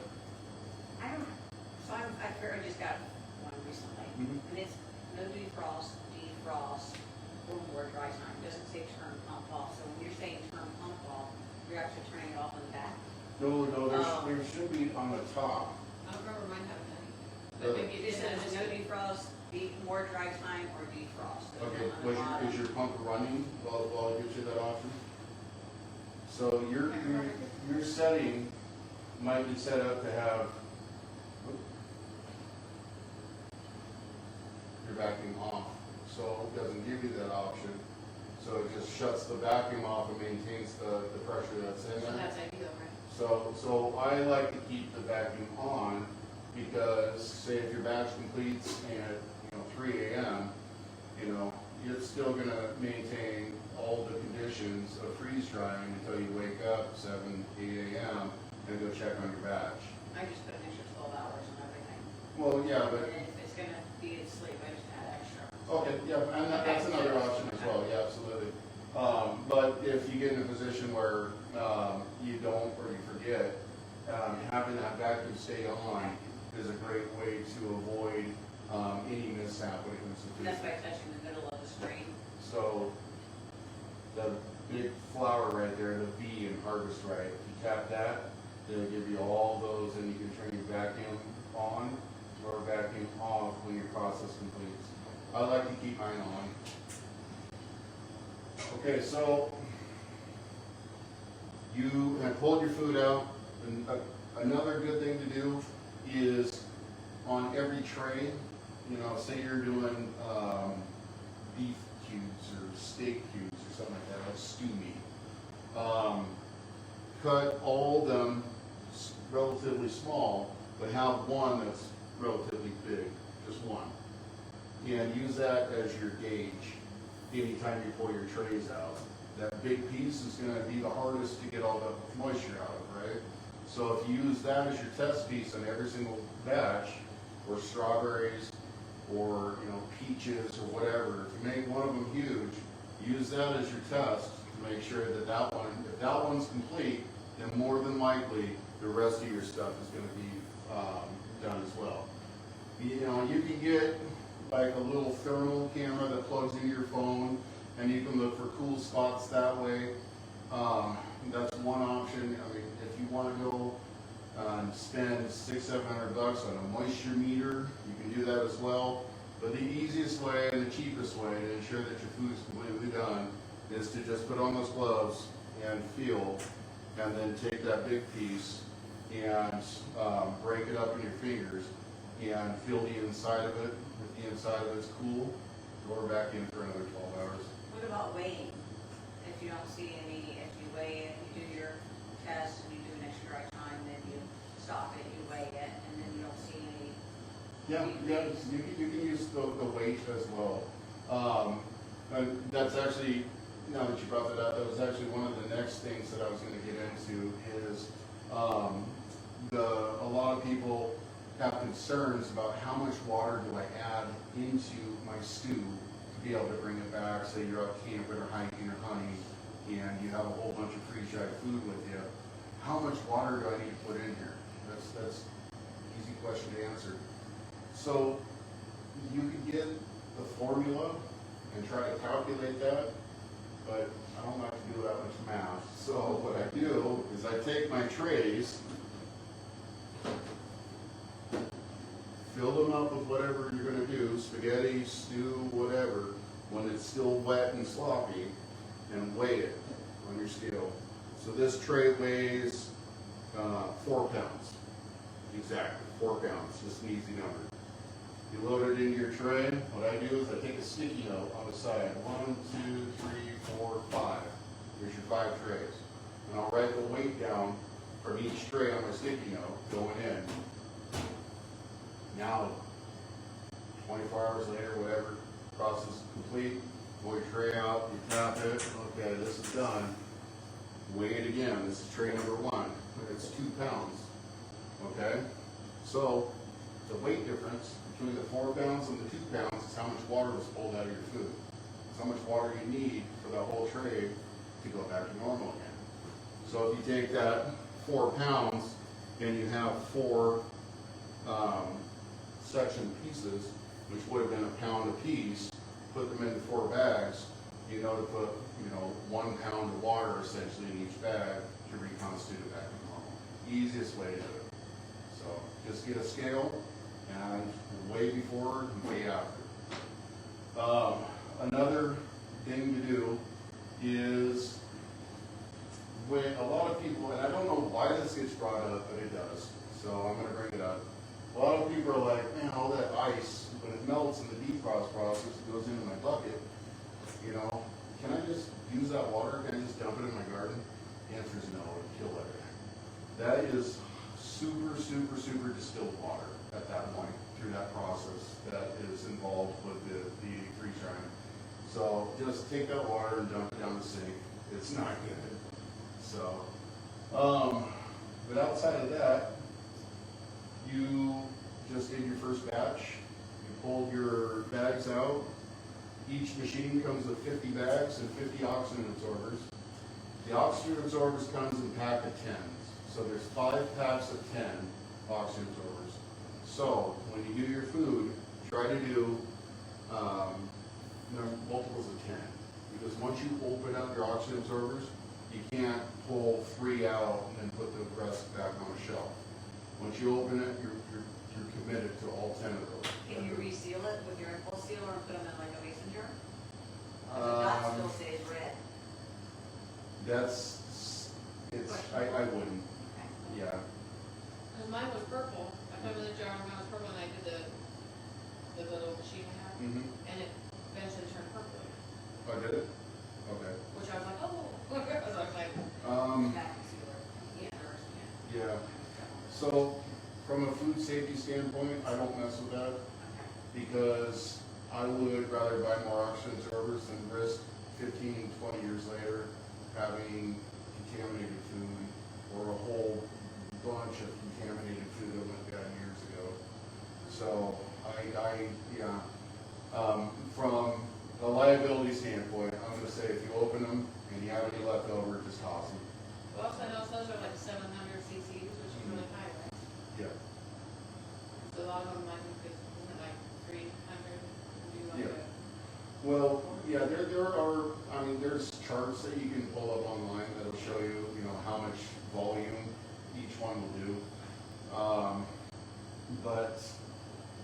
I just got one recently, and it's no defrost, or more dry time. It doesn't say turn pump off. So when you're saying turn pump off, you're actually turning it off on the back. No, there should be on the top. I don't remember mine having any. But maybe It says no defrost, more dry time, or defrost. Okay, is your pump running while it gives you that option? So your setting might be set up to have your vacuum off, so it doesn't give you that option. So it just shuts the vacuum off and maintains the pressure that's in So there. that's ideal, right? So I like to keep the vacuum on because, say, if your batch completes at 3 a.m., you're still going to maintain all the conditions of freeze drying until you wake up 7, 8 a.m. and go check on your batch. I just put an extra 12 hours on everything. Well, yeah, but And if it's gonna be in sleep, I just add extra. okay, yeah, and that's another option as well. Yeah, absolutely. But if you get in a position where you don't or you forget, having that vacuum stay on is a great way to avoid any mishap when it comes to food. That's by touching the middle of the screen. So the big flower right there, the V in harvest right, if you tap that, it'll give you all those, and you can turn your vacuum on or vacuum off when your process completes. I like to keep mine on. Okay, so you have pulled your food out, and another good thing to do is on every tray, say you're doing beef cubes or steak cubes or something like that, like stew meat. Cut all of them relatively small, but have one that's relatively big, just one. And use that as your gauge anytime you pull your trays out. That big piece is going to be the hardest to get all the moisture out of, right? So if you use that as your test piece on every single batch, or strawberries, or peaches, or whatever, to make one of them huge, use that as your test to make sure that if that one's complete, then more than likely the rest of your stuff is going to be done as well. You can get like a little thermal camera that plugs into your phone, and you can look for cool spots that way. That's one option. I mean, if you want to go spend $600-700 on a moisture meter, you can do that as well. But the easiest way and the cheapest way to ensure that your food is completely done is to just put on those gloves and feel, and then take that big piece and break it up in your fingers and feel the inside of it. If the inside of it's cool, go back in for another 12 hours. What about weighing? If you don't see any, if you weigh it, you do your test and you do an extra dry time, then you stop it, you weigh it, and then you don't see any. Yeah, you can use the weight as well. And that's actually, now that you brought that up, that was actually one of the next things that I was going to get into is a lot of people have concerns about how much water do I add into my stew to be able to bring it back. Say you're out camping or hiking or hunting and you have a whole bunch of freeze-dried food with you. How much water do I need to put in here? That's an easy question to answer. So you can get the formula and try to calculate that, but I don't like to do that much math. So what I do is I take my trays, fill them up with whatever you're going to do, spaghetti, stew, whatever, when it's still wet and sloppy, and weigh it on your scale. So this tray weighs 4 pounds. Exactly, 4 pounds, just an easy number. You load it into your tray. What I do is I take a sticky note on the side. 1, 2, 3, 4, 5. There's your 5 trays. And I'll write the weight down from each tray on my sticky note going in. Now, 24 hours later, whatever, process is complete. Pull your tray out, you tap it. Okay, this is done. weigh it again. This is tray number 1. It's 2 pounds. Okay? So the weight difference between the 4 pounds and the 2 pounds is how much water was pulled out of your food. It's how much water you need for that whole tray to go back to normal again. So if you take that 4 pounds and you have 4 section pieces, which would have been a pound a piece, put them into 4 bags, you know to put 1 pound of water essentially in each bag to reconstitute it back to normal. Easiest way to do it. So just get a scale and weigh before and weigh after. Another thing to do is when a lot of people, and I don't know why this gets brought up, but it does, so I'm going to bring it up. A lot of people are like, man, all that ice, when it melts in the defrost process, it goes into my bucket. Can I just use that water? Can I just dump it in my garden? The answer is no, it'll kill everything. That is super, super, super distilled water at that point through that process that is involved with the freeze drying. So just take that water and dump it down the sink. It's not good. So, but outside of that, you just did your first batch. You pulled your bags out. Each machine comes with 50 bags and 50 oxygen absorbers. The oxygen absorbers comes in pack of 10s. So there's 5 packs of 10 oxygen absorbers. So when you do your food, try to do multiples of 10. Because once you open up your oxygen absorbers, you can't pull 3 out and then put the rest back on a shelf. Once you open it, you're committed to all 10 of those. Can you reseal it with your impulse sealer and put them in like a mason jar? Or the dot still stays red? I wouldn't, Okay. yeah. Cause mine was purple, I put them in the jar, and mine was purple, and I did the little machine I have, and it eventually turned purple again, Oh, did it? Okay. which I was like, oh, I was like, Vacuum sealer. Yeah, or, Yeah. So, from a food safety standpoint, I don't mess with that because I would rather buy more oxygen absorbers than risk 15, 20 years later having contaminated food or a whole bunch of contaminated food that went bad years ago. So, from a liability standpoint, I'm going to say if you open them and you have any left over, just toss them. well, also I know those are like 700 cc's, which is really high, right? Yeah. So a lot of them, I think, isn't it like 300, do like Yeah. a. Well, yeah, there are, there's charts that you can pull up online that'll show you, how much volume each one will do. But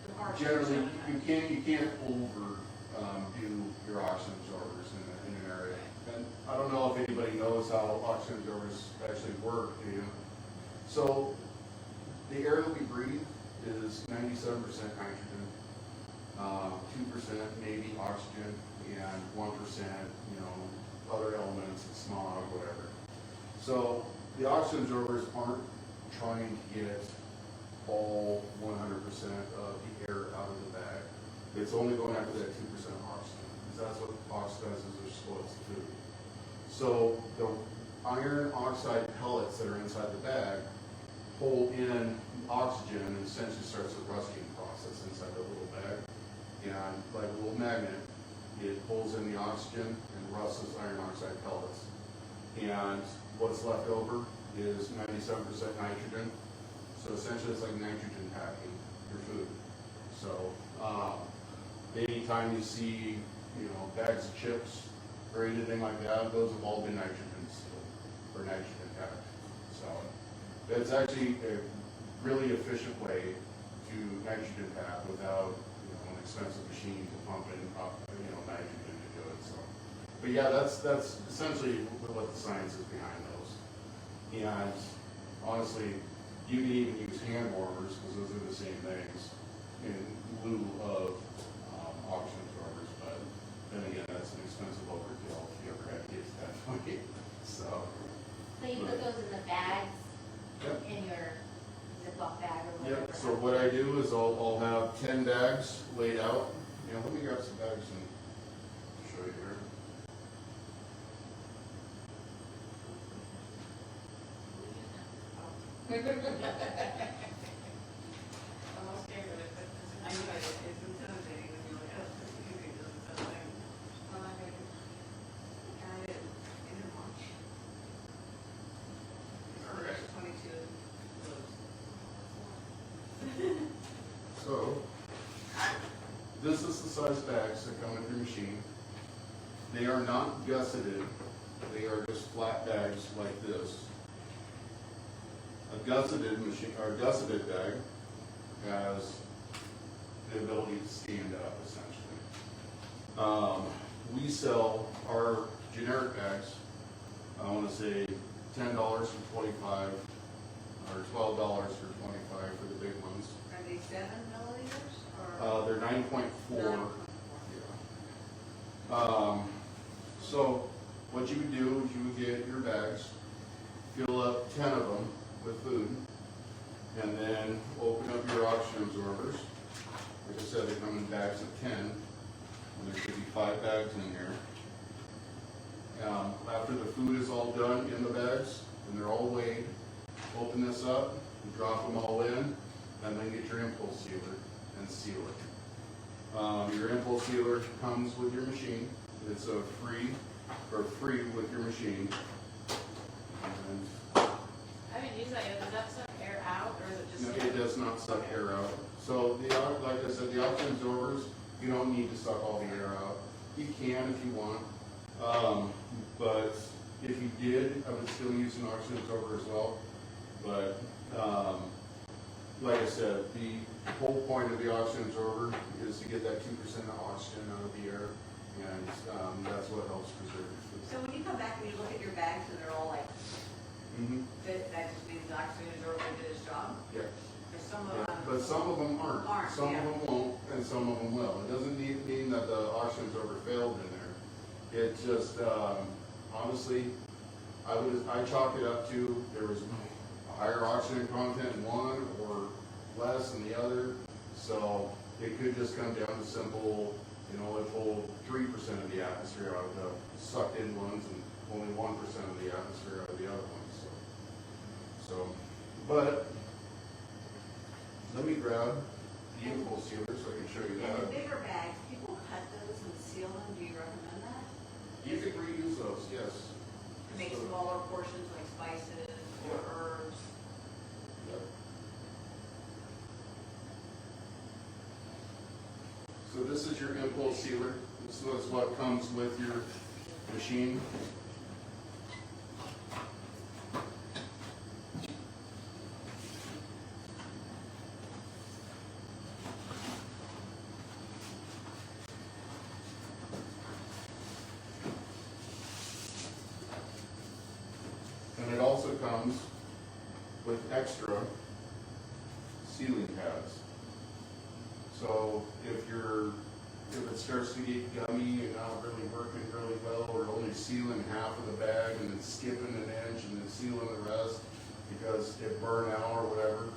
The hard generally, shell. you can't over, do your oxygen absorbers in an area. And I don't know if anybody knows how oxygen absorbers actually work, do you? So, the air that we breathe is 97% nitrogen, 2% maybe oxygen, and 1%, other elements, smog, whatever. So the oxygen absorbers aren't trying to get all 100% of the air out of the bag. It's only going after that 2% oxygen, because that's what oxidizes or spoils the food. So the iron oxide pellets that are inside the bag pull in oxygen and essentially starts a rusting process inside the little bag. And like a little magnet, it pulls in the oxygen and rusts those iron oxide pellets. And what's left over is 97% nitrogen. So essentially it's like nitrogen packing your food. So anytime you see, bags of chips or anything like that, those have all been nitrogen sealed or nitrogen packed. So it's actually a really efficient way to nitrogen pack without an expensive machine to pump in nitrogen to do it. So, but yeah, that's essentially what the science is behind those. And honestly, you can even use hand warmers because those are the same things in lieu of oxygen absorbers. But then again, that's an expensive overkill if you ever have to get to that point. So you put those in the bags, yep. in your Ziploc bag or whatever? Yep, so what I do is I'll have 10 bags laid out. Let me grab some bags and show you here. almost scared of it, but I know it's intimidating when you're like, oh, this computer doesn't sound like. well, I mean, Got it in March. All right. 22 loads. So, this is the size bags that come with your machine. They are not gusseted, they are just flat bags like this. A gusseted machine, or a gusseted bag has the ability to stand up, essentially. We sell our generic bags, I wanna say $10 for 25, or $12 for 25 for the big ones. Are they 7 milliliters or? They're 9.4. 9.4? Yeah. So what you would do is you would get your bags, fill up 10 of them with food, and then open up your oxygen absorbers. Like I said, they come in bags of 10, and there should be 5 bags in here. After the food is all done in the bags, and they're all weighed, open this up, and drop them all in, and then get your impulse sealer and seal it. Your impulse sealer comes with your machine. It's free with your machine. And I haven't used that yet, does that suck air out, or is it just? it does not suck air out. So like I said, the oxygen absorbers, you don't need to suck all the air out. You can if you want. But if you did, I would still use an oxygen absorber as well. But like I said, the whole point of the oxygen absorber is to get that 2% of oxygen out of the air, and that's what helps preserve your food. So when you come back and you look at your bags and they're all like, that just means the oxygen absorber did its job? Yeah. There's some of Yeah, them. but some of them aren't. Some yeah. of them won't, and some of them will. It doesn't mean that the oxygen absorber failed in there. It just, honestly, I chalk it up to there was higher oxygen content in one or less in the other. So it could just come down to simple, it pulled 3% of the atmosphere out of the sucked in ones and only 1% of the atmosphere out of the other ones. But let me grab the impulse sealer so I can show you And the that. bigger bags, people cut those and seal them, do you recommend that? You can reuse those, yes. To make So- smaller portions like spices or Yeah. herbs? Yep. So this is your impulse sealer. This is what comes with your machine. And it also comes with extra sealing pads. So if it starts to get gummy and not really working really well, or only sealing half of the bag and then skipping an inch and then sealing the rest because it burned out or whatever,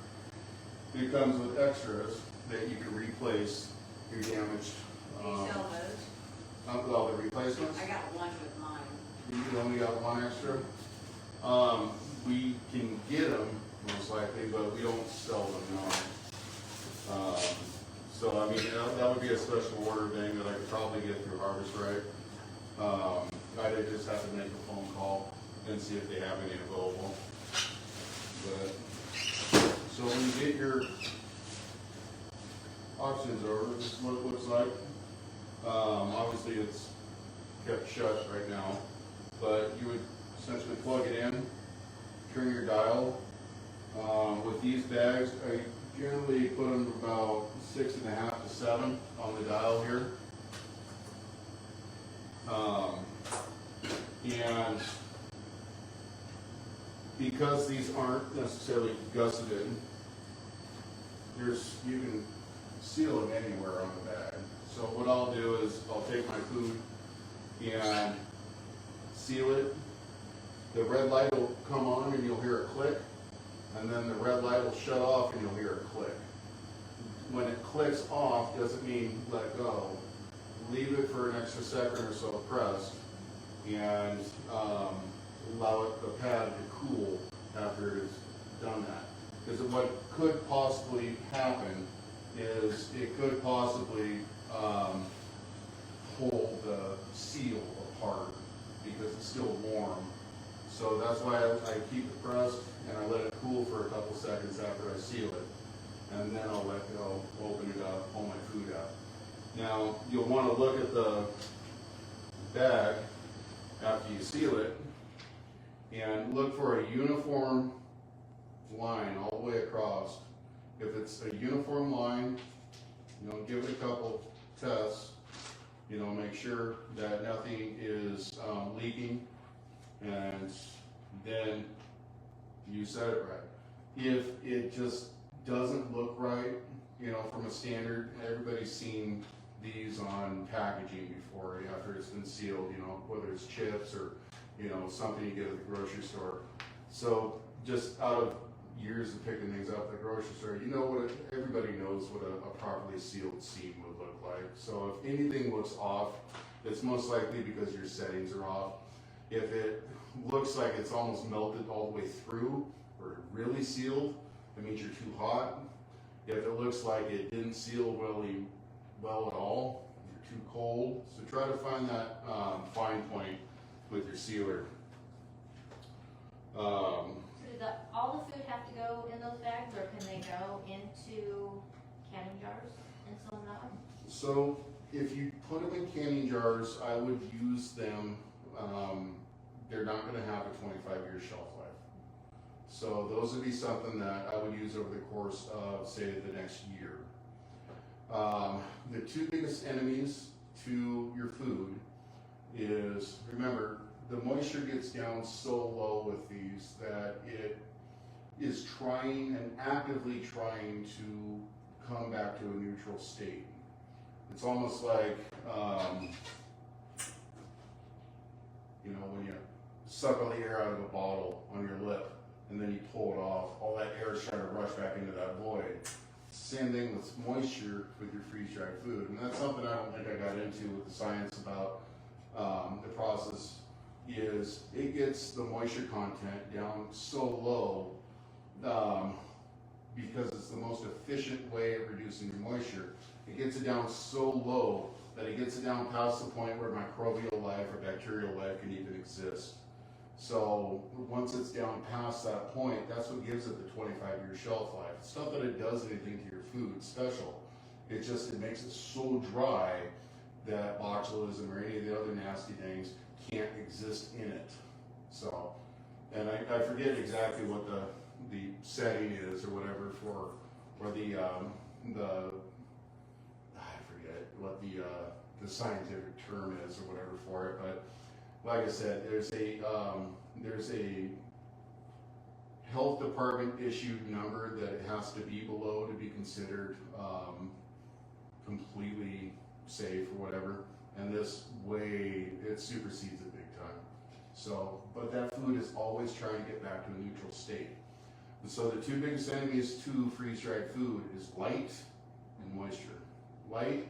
it comes with extras that you can replace your damaged. Do you sell those? Well, the replacements. I got one with mine. You only got one extra. We can get them most likely, but we don't sell them now. So I mean, that would be a special order thing that I could probably get through Harvest Right. I'd just have to make a phone call and see if they have any available. But so when you get your oxygen absorber, this is what it looks like. Obviously it's kept shut right now, but you would essentially plug it in, turn your dial. With these bags, I generally put them about 6.5 to 7 on the dial here. And because these aren't necessarily gusseted, you can seal them anywhere on the bag. So what I'll do is I'll take my food and seal it. The red light will come on and you'll hear a click, and then the red light will shut off and you'll hear a click. When it clicks off, doesn't mean let go. Leave it for an extra second or so pressed, and allow the pad to cool after it's done that. Because what could possibly happen is it could possibly hold the seal apart because it's still warm. So that's why I keep it pressed and I let it cool for a couple seconds after I seal it. And then I'll let go, open it up, pull my food out. Now, you'll want to look at the bag after you seal it and look for a uniform line all the way across. If it's a uniform line, give it a couple tests, make sure that nothing is leaking, and then you set it right. If it just doesn't look right, from a standard, everybody's seen these on packaging before after it's been sealed, whether it's chips or, something you get at the grocery store. So just out of years of picking things up at the grocery store, everybody knows what a properly sealed seam would look like. So if anything looks off, it's most likely because your settings are off. If it looks like it's almost melted all the way through or really sealed, that means you're too hot. If it looks like it didn't seal really well at all, you're too cold. So try to find that fine point with your sealer. So all the food have to go in those bags, or can they go into canning jars and sew them that way? So if you put them in canning jars, I would use them. They're not going to have a 25-year shelf life. So those would be something that I would use over the course of, say, the next year. The two biggest enemies to your food is, remember, the moisture gets down so low with these that it is trying and actively trying to come back to a neutral state. It's almost like, when you suck all the air out of a bottle on your lip and then you pull it off, all that air is trying to rush back into that void. Same thing with moisture with your freeze-dried food. And that's something I don't think I got into with the science about the process, is it gets the moisture content down so low because it's the most efficient way of reducing your moisture. It gets it down so low that it gets it down past the point where microbial life or bacterial life can even exist. So once it's down past that point, that's what gives it the 25-year shelf life. It's not that it does anything to your food special. It makes it so dry that botulism or any of the other nasty things can't exist in it. So, and I forget exactly what the setting is or whatever for the I forget what the scientific term is or whatever for it, but like I said, there's a health department issued number that it has to be below to be considered completely safe or whatever, and this it supersedes it big time. So, but that food is always trying to get back to a neutral state. And so the two biggest enemies to freeze-dried food is light and moisture. Light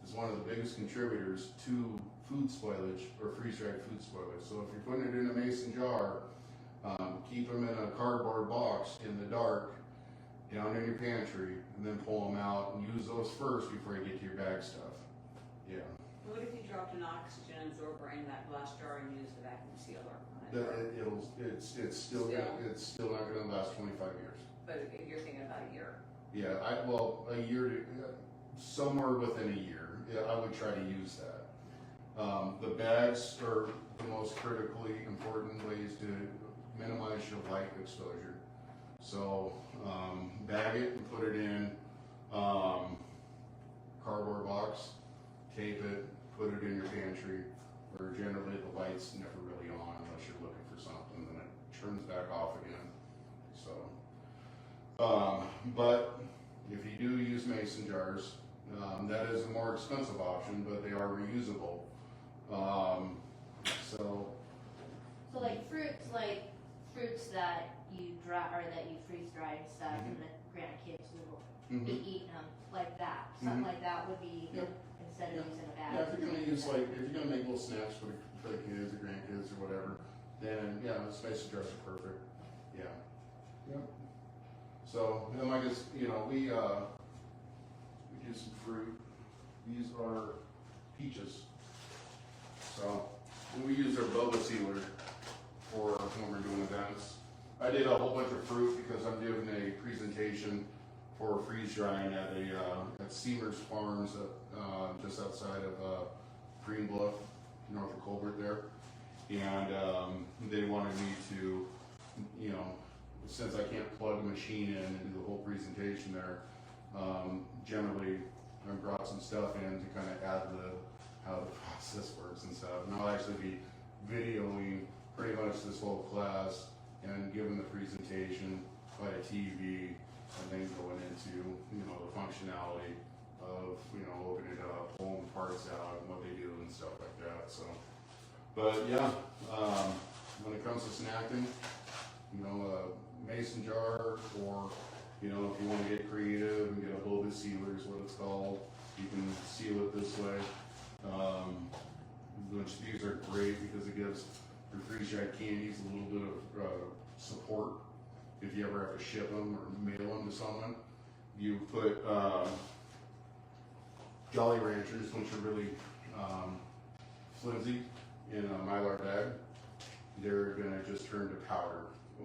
is one of the biggest contributors to food spoilage or freeze-dried food spoilage. So if you're putting it in a mason jar, keep them in a cardboard box in the dark down in your pantry, and then pull them out and use those first before you get to your bag stuff. Yeah. What if you dropped an oxygen absorber in that glass jar and used the vacuum sealer on it? It's still not going to last 25 years. But if you're thinking about a year. Yeah, a year somewhere within a year. Yeah, I would try to use that. The bags are the most critically important ways to minimize your light exposure. So bag it and put it in cardboard box, tape it, put it in your pantry, where generally the light's never really on unless you're looking for something, then it turns back off again. So, but if you do use mason jars, that is a more expensive option, but they are reusable. So like fruits that you dry or that you freeze dry and stuff, and the grandkids will be eating them like that. Something like that would be instead of using a bag. Yeah, if you're gonna make little snacks for the kids, the grandkids, or whatever, then yeah, the mason jars are perfect. Yeah. Yep. So, then I guess, we do some fruit. These are peaches. So, and we use our boba sealer for when we're doing events. I did a whole bunch of fruit because I'm doing a presentation for freeze drying at at Seamer's Farms, just outside of Greenbluff, north of Colbert there. And they wanted me to, since I can't plug a machine in and do the whole presentation there, generally I brought some stuff in to kind of add how the process works and stuff. And I'll actually be videoing pretty much this whole class and giving the presentation by a TV, and then going into, the functionality of, opening it up, pulling parts out, and what they do and stuff like that, so. But yeah, when it comes to snacking, a mason jar, or, if you want to get creative and get a boba sealer is what it's called, you can seal it this way. Which these are great because it gives your freeze-dried candies a little bit of support if you ever have to ship them or mail them to someone. You put Jolly Ranchers, which are really flimsy, in a Mylar bag. They're gonna just turn to powder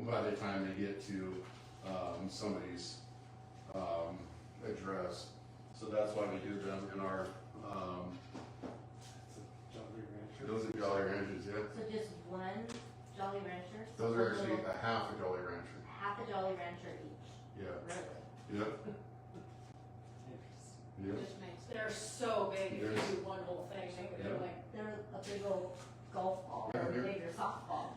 by the time they get to somebody's address. So that's why we do them in our those are Jolly Ranchers, yeah. So just one Jolly Rancher? Those are actually a half a Jolly Rancher. Half a Jolly Rancher each? Yeah. Really? Yep. Yep. Just makes They're so big, if you There's- do one whole thing, they're Yeah. like, They're a big old golf ball, or a Yeah, bigger softball.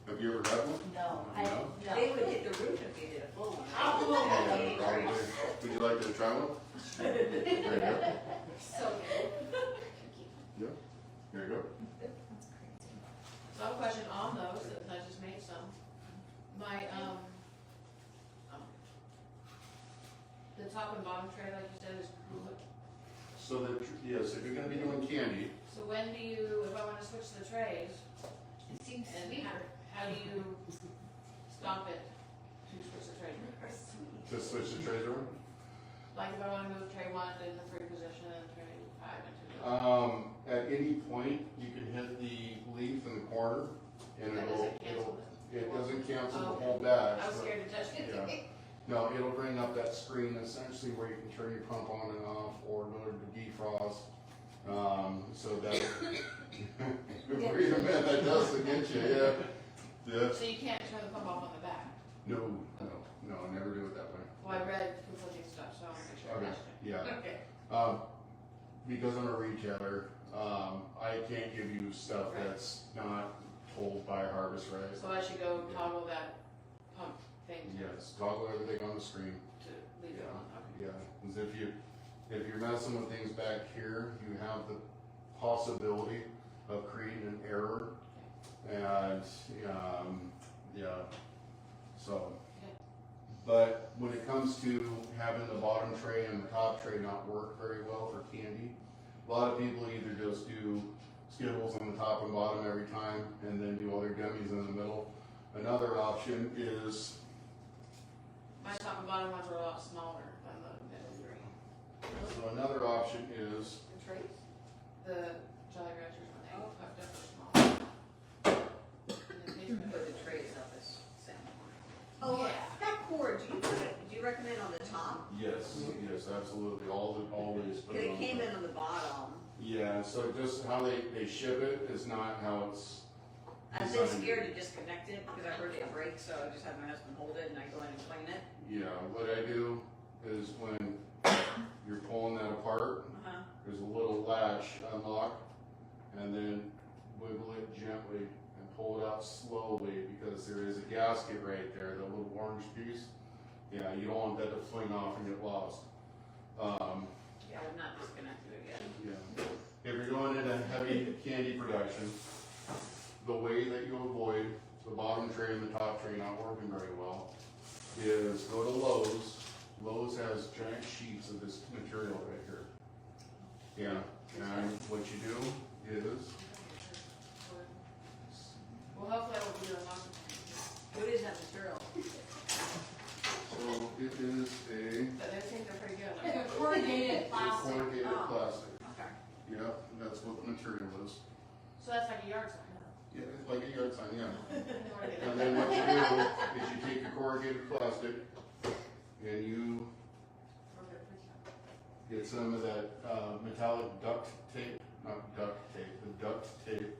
Have you ever had one? No, No? they would hit the roof if you did a full one. Yeah, probably. Would you like to try one? There you go. So good. Yeah. There you go. So I have a question on those, since I just made some. My, the top and bottom tray, like you said, is cool. So that, yes, if you're gonna be doing candy, So when do you, if I wanna switch the trays, It seems and sweeter. how do you stop it to switch the trays? to switch the trays over. Like if I wanna move tray one to the 3 position and tray 5 into the. At any point, you can hit the leaf in the corner, and That doesn't cancel it doesn't cancel the Okay. whole batch. I was but- scared to touch it. Yeah. No, it'll bring up that screen essentially where you can turn your pump on and off, or load to defrost. So that, wait a minute, that does get you, yeah. Yeah. So you can't turn the pump off on the back? No, never do it that way. Well, I read conflicting stuff, so I wanna make sure I Okay, matched it. yeah. Okay. Because I'm a retailer, I can't give you stuff Right. that's not told by Harvest Right. So I should go toggle that pump thing Yes, toggle everything on the screen. to leave it on, okay. Yeah, because if you're messing with things back here, you have the possibility of creating an error, and, yeah, so. Okay. But when it comes to having the bottom tray and the top tray not work very well for candy, a lot of people either just do Skittles on the top and bottom every time, and then do all their gummies in the middle. Another option is, My top and bottom ones are a lot smaller than the middle three. so another option is, The trays? The Jolly Ranchers, when they puffed up are small. And then they Put the trays up as sample. Oh, Oh, yeah. that cord, do you recommend on the top? yes, absolutely, always put Because it it on came top. in on the bottom. Yeah, so just how they ship it is not how it's I've been designed. scared to disconnect it because I heard it break, so I just had my husband hold it and I go in and clean it. Yeah, what I do is when you're pulling that apart, Uh-huh. there's a little latch unlock, and then wiggle it gently and pull it out slowly, because there is a gasket right there, the little orange piece. Yeah, you don't want that to fling off and get lost. Yeah, I've not disconnected it yet. Yeah. If you're going into heavy candy production, the way that you avoid the bottom tray and the top tray not working very well is go to Lowe's. Lowe's has giant sheets of this material right here. Yeah, and what you do is, Well, hopefully I won't be doing long. What is that material? it is a But they think they're pretty good. Corrugated plastic. corrugated Oh. plastic. Okay. Yep, that's what the material is. So that's like a yard sign. Yeah, it's like a yard sign, yeah. Corrugated. And then what you do is you take your corrugated plastic and you get some of that metallic duct tape, not duct tape, the duct tape,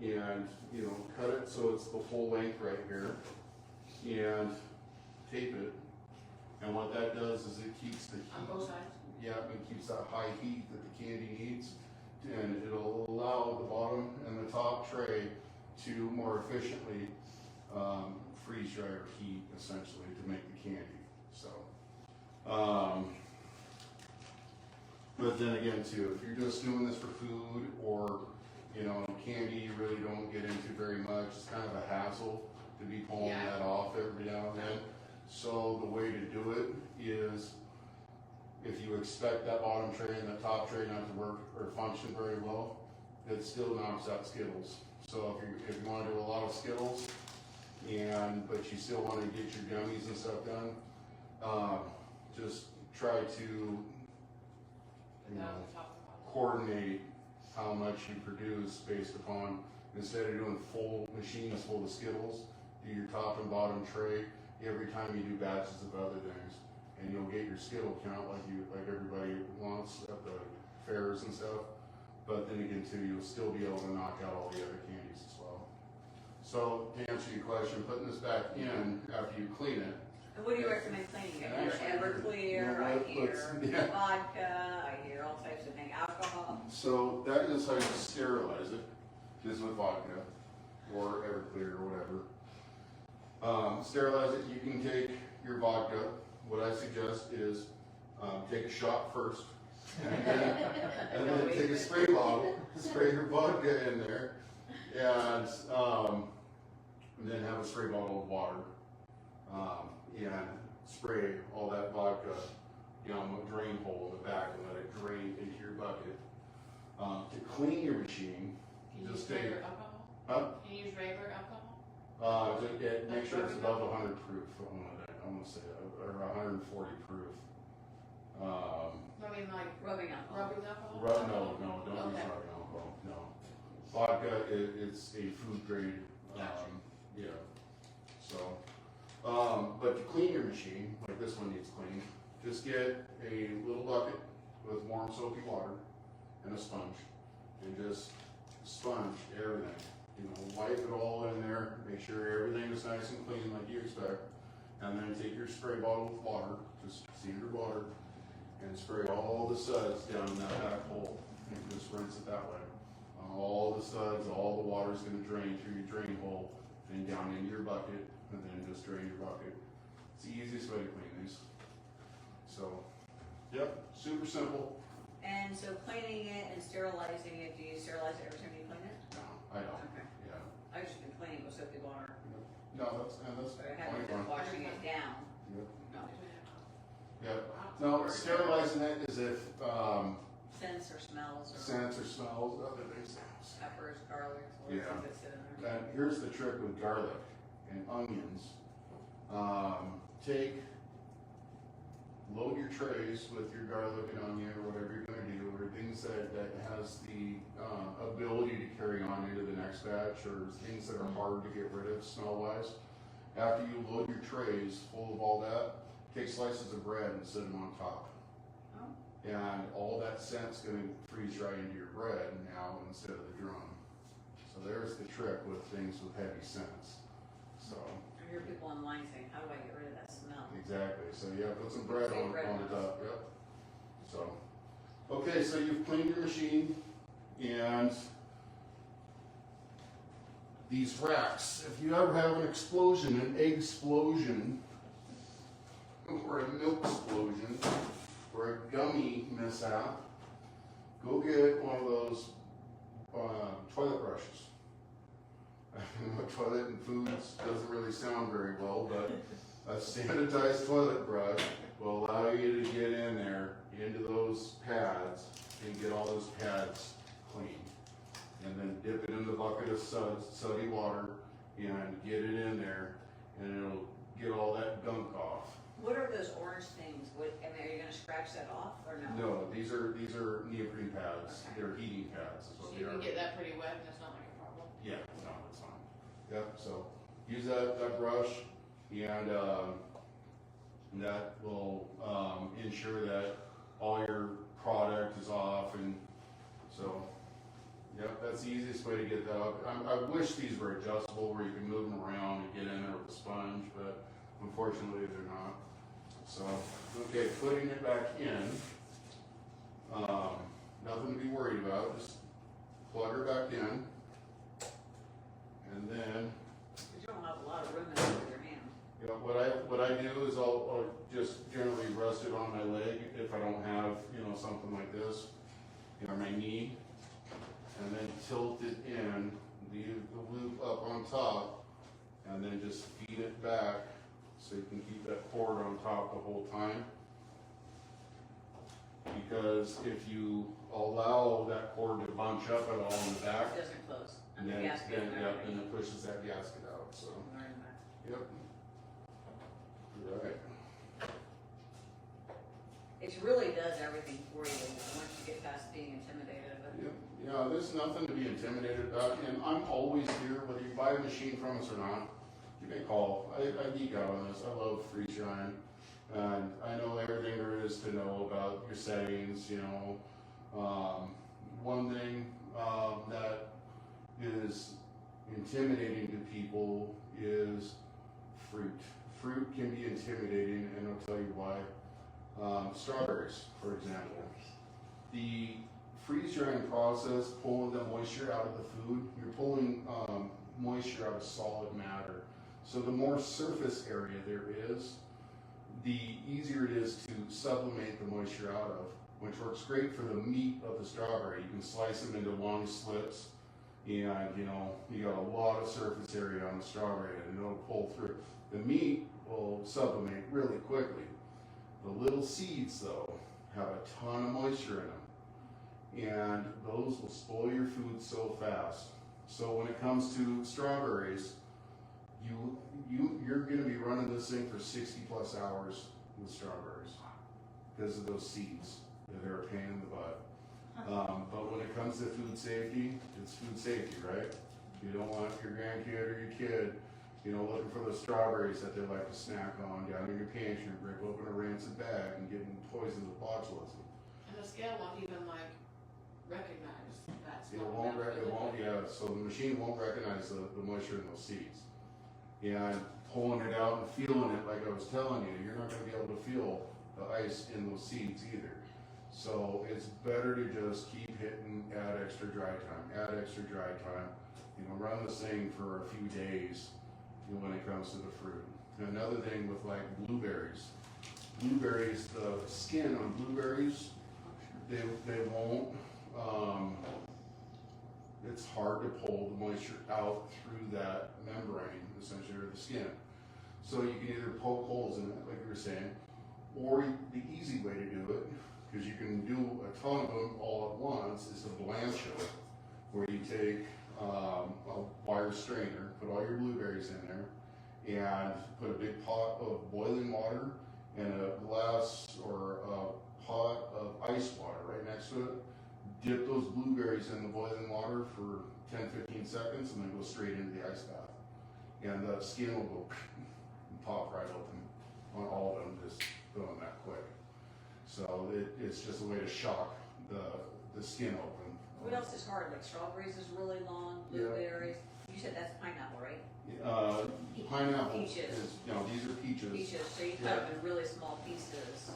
and, you know, cut it so it's the full length right here, and tape it. And what that does is it keeps the On heat. both sides? Yeah, it keeps that high heat that the candy needs, and it'll allow the bottom and the top tray to more efficiently freeze dry or heat essentially to make the candy. So, but then again too, if you're just doing this for food or, you know, candy you really don't get into very much, it's kind of a hassle to be pulling Yeah. that off every now and then. So the way to do it is, if you expect that bottom tray and that top tray not to work or function very well, it still knocks out Skittles. So if you want to do a lot of Skittles, but you still want to get your gummies and stuff done, just try to, you know, coordinate how much you produce based upon, instead of doing full machines full of Skittles, do your top and bottom tray every time you do batches of other things. And you'll get your Skittle count like everybody wants at the fairs and stuff. But then again too, you'll still be able to knock out all the other candies as well. So to answer your question, putting this back in after you clean it. And what do you recommend cleaning it? I hear Actually, you Everclear, know I what, hear yeah. vodka, I hear all types of things, alcohol. So that is how you sterilize it, just with vodka or Everclear or whatever. Sterilize it, you can take your vodka. What I suggest is take a shot first, and then take a spray bottle, spray your vodka in there, and then have a spray bottle of water, and spray all that vodka down the drain hole in the back and let it drain into your bucket. To clean your machine, Can you just use take, regular alcohol? huh? Can you use regular alcohol? Make sure it's above 100 proof. I want to say, or 140 proof. I mean, like Rubbing alcohol. rubbing alcohol? No, don't use Okay. rubbing alcohol. No, vodka it's a food grade. Gotcha. Yeah. So, but to clean your machine, like this one needs cleaned, just get a little bucket with warm soapy water and a sponge, and just sponge everything. You know, wipe it all in there, make sure everything is nice and clean like you expect, and then take your spray bottle with water, just standard water, and spray all the suds down in that back hole, and just rinse it that way. All the suds, all the water is going to drain through your drain hole, and down into your bucket, and then just drain your bucket. It's the easiest way to clean these. So, yep, super simple. And so cleaning it and sterilizing it, do you sterilize it every time you clean it? No, I don't. Okay. Yeah. I just been cleaning with soapy water, No, that's but I haven't fine. been washing it down. Yep. No. Yep. No, sterilizing it is if Scents or smells or scents or smells, other things. peppers, garlic, or Yeah. something that's in there. And here's the trick with garlic and onions. Load your trays with your garlic and onion or whatever you're gonna do, or things that has the ability to carry on into the next batch, or things that are hard to get rid of smell-wise. After you load your trays full of all that, take slices of bread and set them on top. Oh. And all that scent's gonna freeze right into your bread now instead of the drum. So there's the trick with things with heavy scents. So, I hear people online saying, how do I get rid of that smell? exactly, so yeah, put some bread Say on bread the on top, yep. So, okay, so you've cleaned your machine, and these racks, if you ever have an explosion, an egg explosion, or a milk explosion, or a gummy mishap, go get one of those toilet brushes. Toilet and foods doesn't really sound very well, but a sanitized toilet brush will allow you to get in there into those pads and get all those pads clean. And then dip it in the bucket of suddy water and get it in there, and it'll get all that gunk off. What are those orange things? What, I mean, are you gonna scratch that off or no? No, these are neoprene pads. Okay. They're heating pads is So what you they can are. get that pretty wet and it's not like a problem. Yeah, no, it's fine. Yep, so use that brush and that will ensure that all your product is off, and so, yep, that's the easiest way to get that up. I wish these were adjustable where you can move them around and get in there with a sponge, but unfortunately they're not. So, okay, putting it back in, nothing to be worried about, just plug her back in. And then, You don't have a lot of room in there with your hand. you know, what I do is I'll just generally rest it on my leg if I don't have, you know, something like this, you know, my knee, and then tilt it in, leave the loop up on top, and then just feed it back so you can keep that cord on top the whole time. Because if you allow that cord to bunch up at all in the back, It doesn't close. And the then, gasket and then everything. it pushes that gasket out, so, Learn that. yep. Right. It really does everything for you once you get past being intimidated of it. Yep. Yeah, there's nothing to be intimidated about, and I'm always here, whether you buy a machine from us or not. You may call. I geek out on this. I love freeze drying, and I know everything there is to know about your settings. You know, one thing that is intimidating to people is fruit. Fruit can be intimidating, and I'll tell you why. Strawberries, for example. The freeze drying process, pulling the moisture out of the food, you're pulling moisture out of solid matter. So the more surface area there is, the easier it is to sublimate the moisture out of, which works great for the meat of the strawberry. You can slice them into long slips, and you know, you got a lot of surface area on the strawberry and it'll pull through. The meat will sublimate really quickly. The little seeds, though, have a ton of moisture in them, and those will spoil your food so fast. So when it comes to strawberries, you're going to be running this thing for 60 plus hours with strawberries because of those seeds. They're a pain in the butt. But when it comes to food safety, it's food safety, right? You don't want your grandkid or your kid, you know, looking for those strawberries that they like to snack on down in your pantry, rip open a rancid bag and getting poisoned with botulism. And the scale won't even like recognize that. It won't, yeah, so the machine won't recognize the moisture in those seeds. And pulling it out and feeling it, like I was telling you, you're not gonna be able to feel the ice in those seeds either. So it's better to just keep hitting, add extra dry time, you know, run this thing for a few days, you know, when it comes to the fruit. And another thing with like blueberries, the skin on blueberries, they won't, it's hard to pull the moisture out through that membrane, essentially, or the skin. So you can either poke holes in it, like you were saying, or the easy way to do it, because you can do a ton of them all at once, is to blanch it, where you take a wire strainer, put all your blueberries in there, and put a big pot of boiling water and a glass or a pot of ice water right next to it. Dip those blueberries in the boiling water for 10-15 seconds and then go straight into the ice bath. And the skin will go and pop right open on all of them, just going that quick. So it's just a way to shock the skin open. What else is hard? Like strawberries is really long, Yeah. blueberries. You said that's pineapple, right? Pineapple Peaches. is, no, these are peaches. Peaches, so you cut them in really small pieces.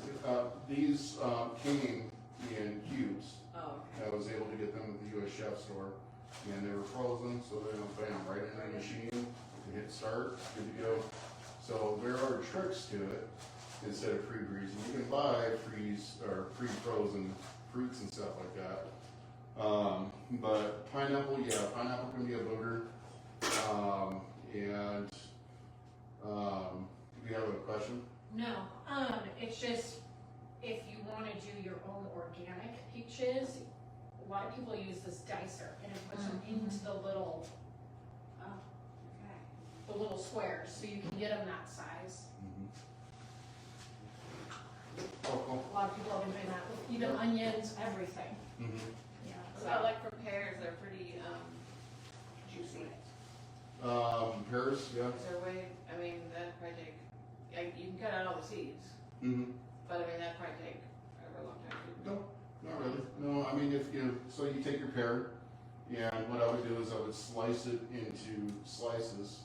These came in cubes. Oh, I was able to get them at the US Chef store, and they were frozen, so they don't bam right in the machine. You hit start, good to go. So there are tricks to it instead of pre-freezing. You can buy pre-frozen fruits and stuff like that. But pineapple, yeah, pineapple can be a booger. And do you have a question? No, it's just, if you wanna do your own organic peaches, a lot of people use this dicer and it puts them into the little okay. squares, so you can get them that size. Oh, cool. A lot of people have been doing that with even onions, everything. Mm-hmm. Yeah. So I like for pears, they're pretty, juicy. Pears, yeah. Is there a way, I mean, that'd probably take, you can cut out all the seeds, Mm-hmm. but I mean, that'd probably take a long time to. No, not really. No, I mean, if you, so you take your pear, and what I would do is I would slice it into slices.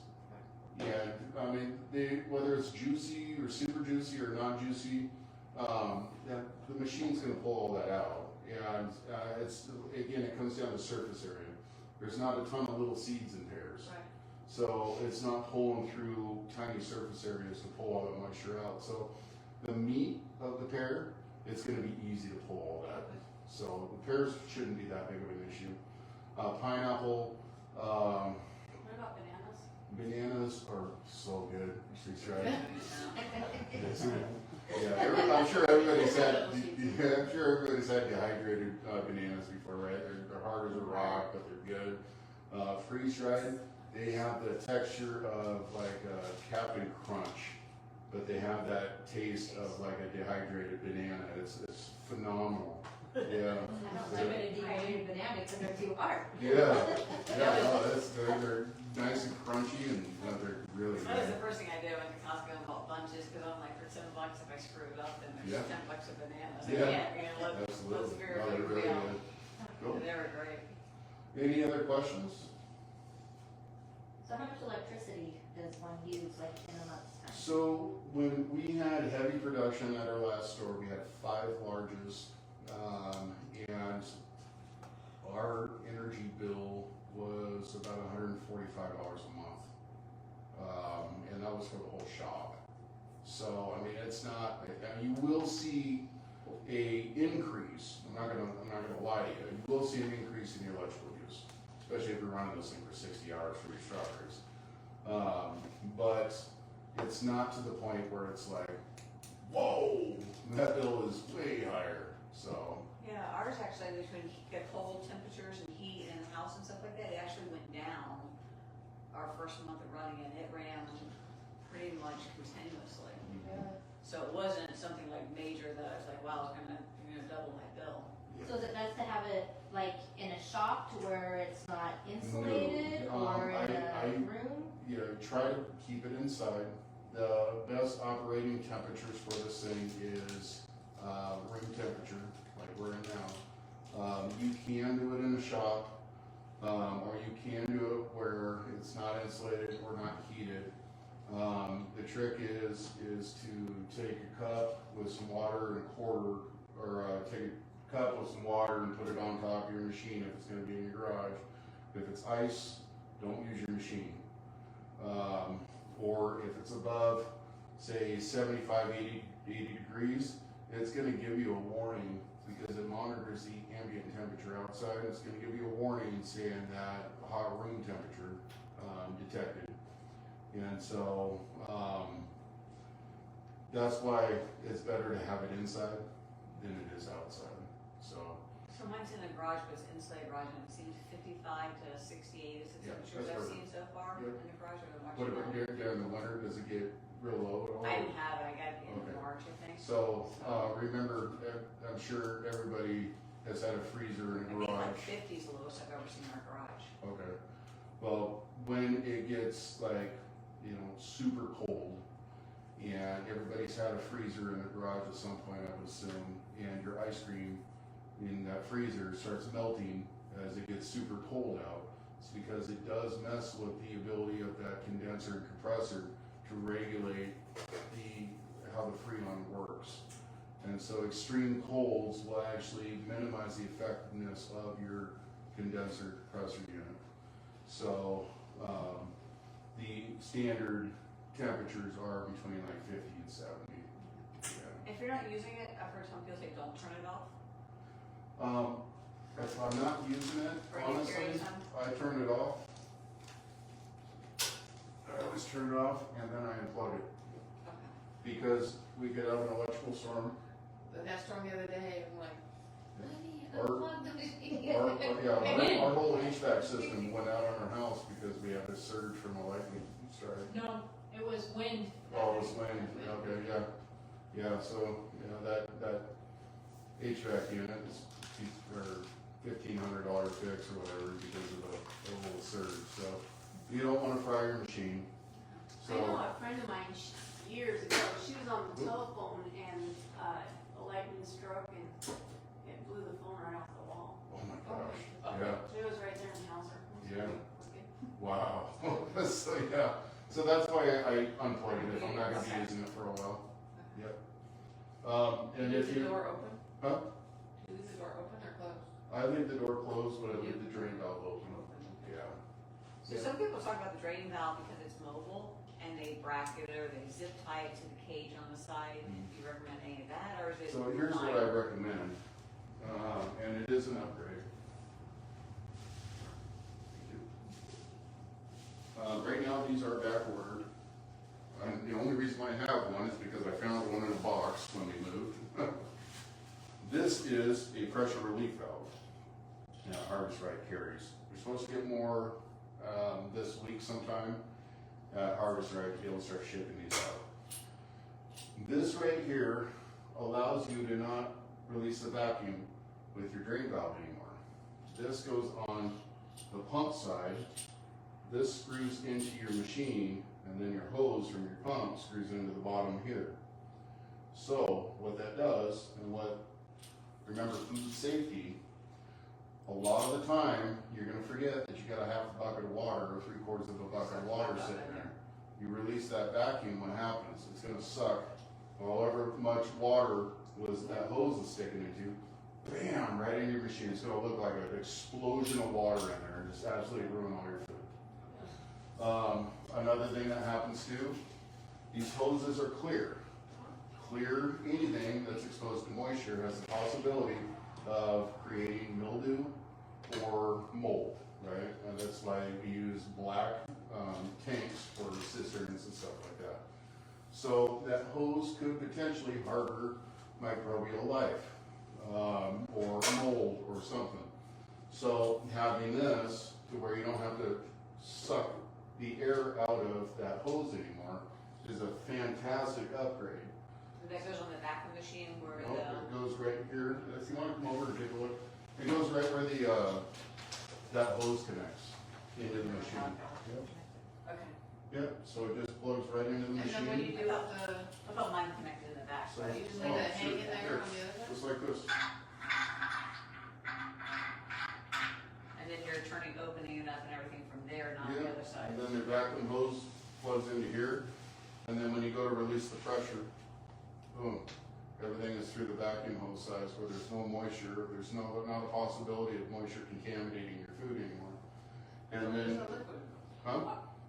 And, I mean, whether it's juicy or super juicy or not juicy, the machine's gonna pull all that out. And, again, it comes down to surface area. There's not a ton of little seeds in pears. Right. So it's not pulling through tiny surface areas to pull all that moisture out. So the meat of the pear, it's gonna be easy to pull all that. So the pears shouldn't be that big of an issue. Pineapple, What about bananas? bananas are so good. She's right. Yeah, I'm sure everybody's had. I'm sure everybody's had dehydrated bananas before, right? They're hard as a rock, but they're good. Freeze dried, they have the texture of like a Captain Crunch, but they have that taste of like a dehydrated banana. It's phenomenal. Yeah. I don't like a dehydrated banana because they're too hard. Yeah. No, they're nice and crunchy and they're really That was good. the first thing I did. I went to Costco and bought bunches, because I'm like, for $10, if I screw it up, then there's Yeah. $10 of bananas. So Yeah. let's Absolutely. figure No, they're it really out. good. Cool. They were great. Any other questions? So how much electricity does one use like in a month's time? So when we had heavy production at our last store, we had 5 larges, and our energy bill was about $145 a month, and that was for the whole shop. So I mean, it's not. I mean, you will see a increase. I'm not gonna lie to you. You will see an increase in your electrical use, especially if you're running this thing for 60 hours for your strawberries. But it's not to the point where it's like, whoa, that bill is way higher. So Yeah, ours actually, between the cold temperatures and heat in the house and stuff like that, it actually went down our first month of running, and it ran pretty much continuously. So it wasn't something like major that I was like, wow, it's gonna double my bill. So is it best to have it like in a shop to where it's not insulated No, or in I- a room? try to keep it inside. The best operating temperatures for this thing is room temperature, like we're in now. You can do it in a shop, or you can do it where it's not insulated or not heated. The trick is to take a cup with some water and a quarter, or take a cup with some water and put it on top of your machine if it's going to be in your garage. If it's ice, don't use your machine. Or if it's above, say 75, 80 degrees, it's going to give you a warning because it monitors the ambient temperature outside. It's going to give you a warning saying that hot room temperature detected. And so that's why it's better to have it inside than it is outside. So Mine's in the garage, but it's insulated garage, and it seems 55 to 68 is the Yeah, temperatures that's I've perfect. seen so far Yep. in the garage, or the much what about warmer. during the winter? Does it get real low at all? I didn't have it, I got it in Okay. March, I think. So remember, I'm sure everybody has had a freezer in a I think like garage. 50 is the lowest I've ever seen in our garage. Okay. Well, when it gets like, super cold, and everybody's had a freezer in the garage at some point, I would assume, and your ice cream in that freezer starts melting as it gets super cold out, it's because it does mess with the ability of that condenser and compressor to regulate how the Freon works. And so extreme colds will actually minimize the effectiveness of your condenser compressor unit. So the standard temperatures are between like 50 and 70. Yeah. If you're not using it, I've heard some people say don't turn it off. If I'm not using it, For any honestly, period of time? I turn it off. I always turn it off and then I unplug it. Okay. Because we could have an electrical storm. That storm the other day, I'm like, honey, Or- unplug the machine. Our whole HVAC system went out on our house because we had this surge from a lightning strike. No, it was wind. Oh, it was wind, okay, yeah. Yeah, so, that HVAC unit is $1,500 fix or whatever because of the little surge, so you don't wanna fry your machine. I know So, a friend of mine, years ago, she was on the telephone and, a lightning stroke and it blew the phone right off the wall. oh my gosh, yeah, It was right there in Hauser. Yeah. wow. So that's why I unplugged it, I'm not gonna be using it for a while. Yep. And Is if the you, door open? huh? Is the door open or closed? I leave the door closed, but I leave the drain valve open. Yeah. So some people talk about the draining valve because it's mobile and they bracket it or they zip tie it to the cage on the side. Do you recommend any of that or is it? So here's what I recommend, and it is an upgrade. Right now, these are back ordered. The only reason I have one is because I found one in a box when we moved. This is a pressure relief valve. Now, Harvest Right carries. We're supposed to get more this week sometime. Harvest Right to be able to start shipping these out. This right here allows you to not release the vacuum with your drain valve anymore. This goes on the pump side. This screws into your machine, and then your hose from your pump screws into the bottom here. So what that does, and remember food safety, a lot of the time you're gonna forget that you got a half a bucket of water or 3/4 of a bucket of water sitting there. You release that vacuum, what happens? It's gonna suck however much water that hose is sticking into, bam, right in your machine. It's gonna look like an explosion of water in there and just absolutely ruin all your food. Another thing that happens too, these hoses are clear. Clear anything that's exposed to moisture has the possibility of creating mildew or mold, right? And that's why we use black tanks for cisterns and stuff like that. So that hose could potentially harbor microbial life, or mold or something. So having this to where you don't have to suck the air out of that hose anymore is a fantastic upgrade. That goes on the back of the machine where Nope, it goes right here. If you want to come over and take a look, it goes right where that hose connects into the machine. Yep. Okay. Yep, so it just plugs right into the And then when you machine. do I thought mine connected in the back. So- But you just leave that Oh, hanging sure, there here, on the other side? just like this. and then you're opening it up and everything from there, not the Yeah, other side. and then the vacuum hose plugs into here, and then when you go to release the pressure, boom, everything is through the vacuum hose size where there's no moisture, there's not a possibility of moisture contaminating your food anymore. And then,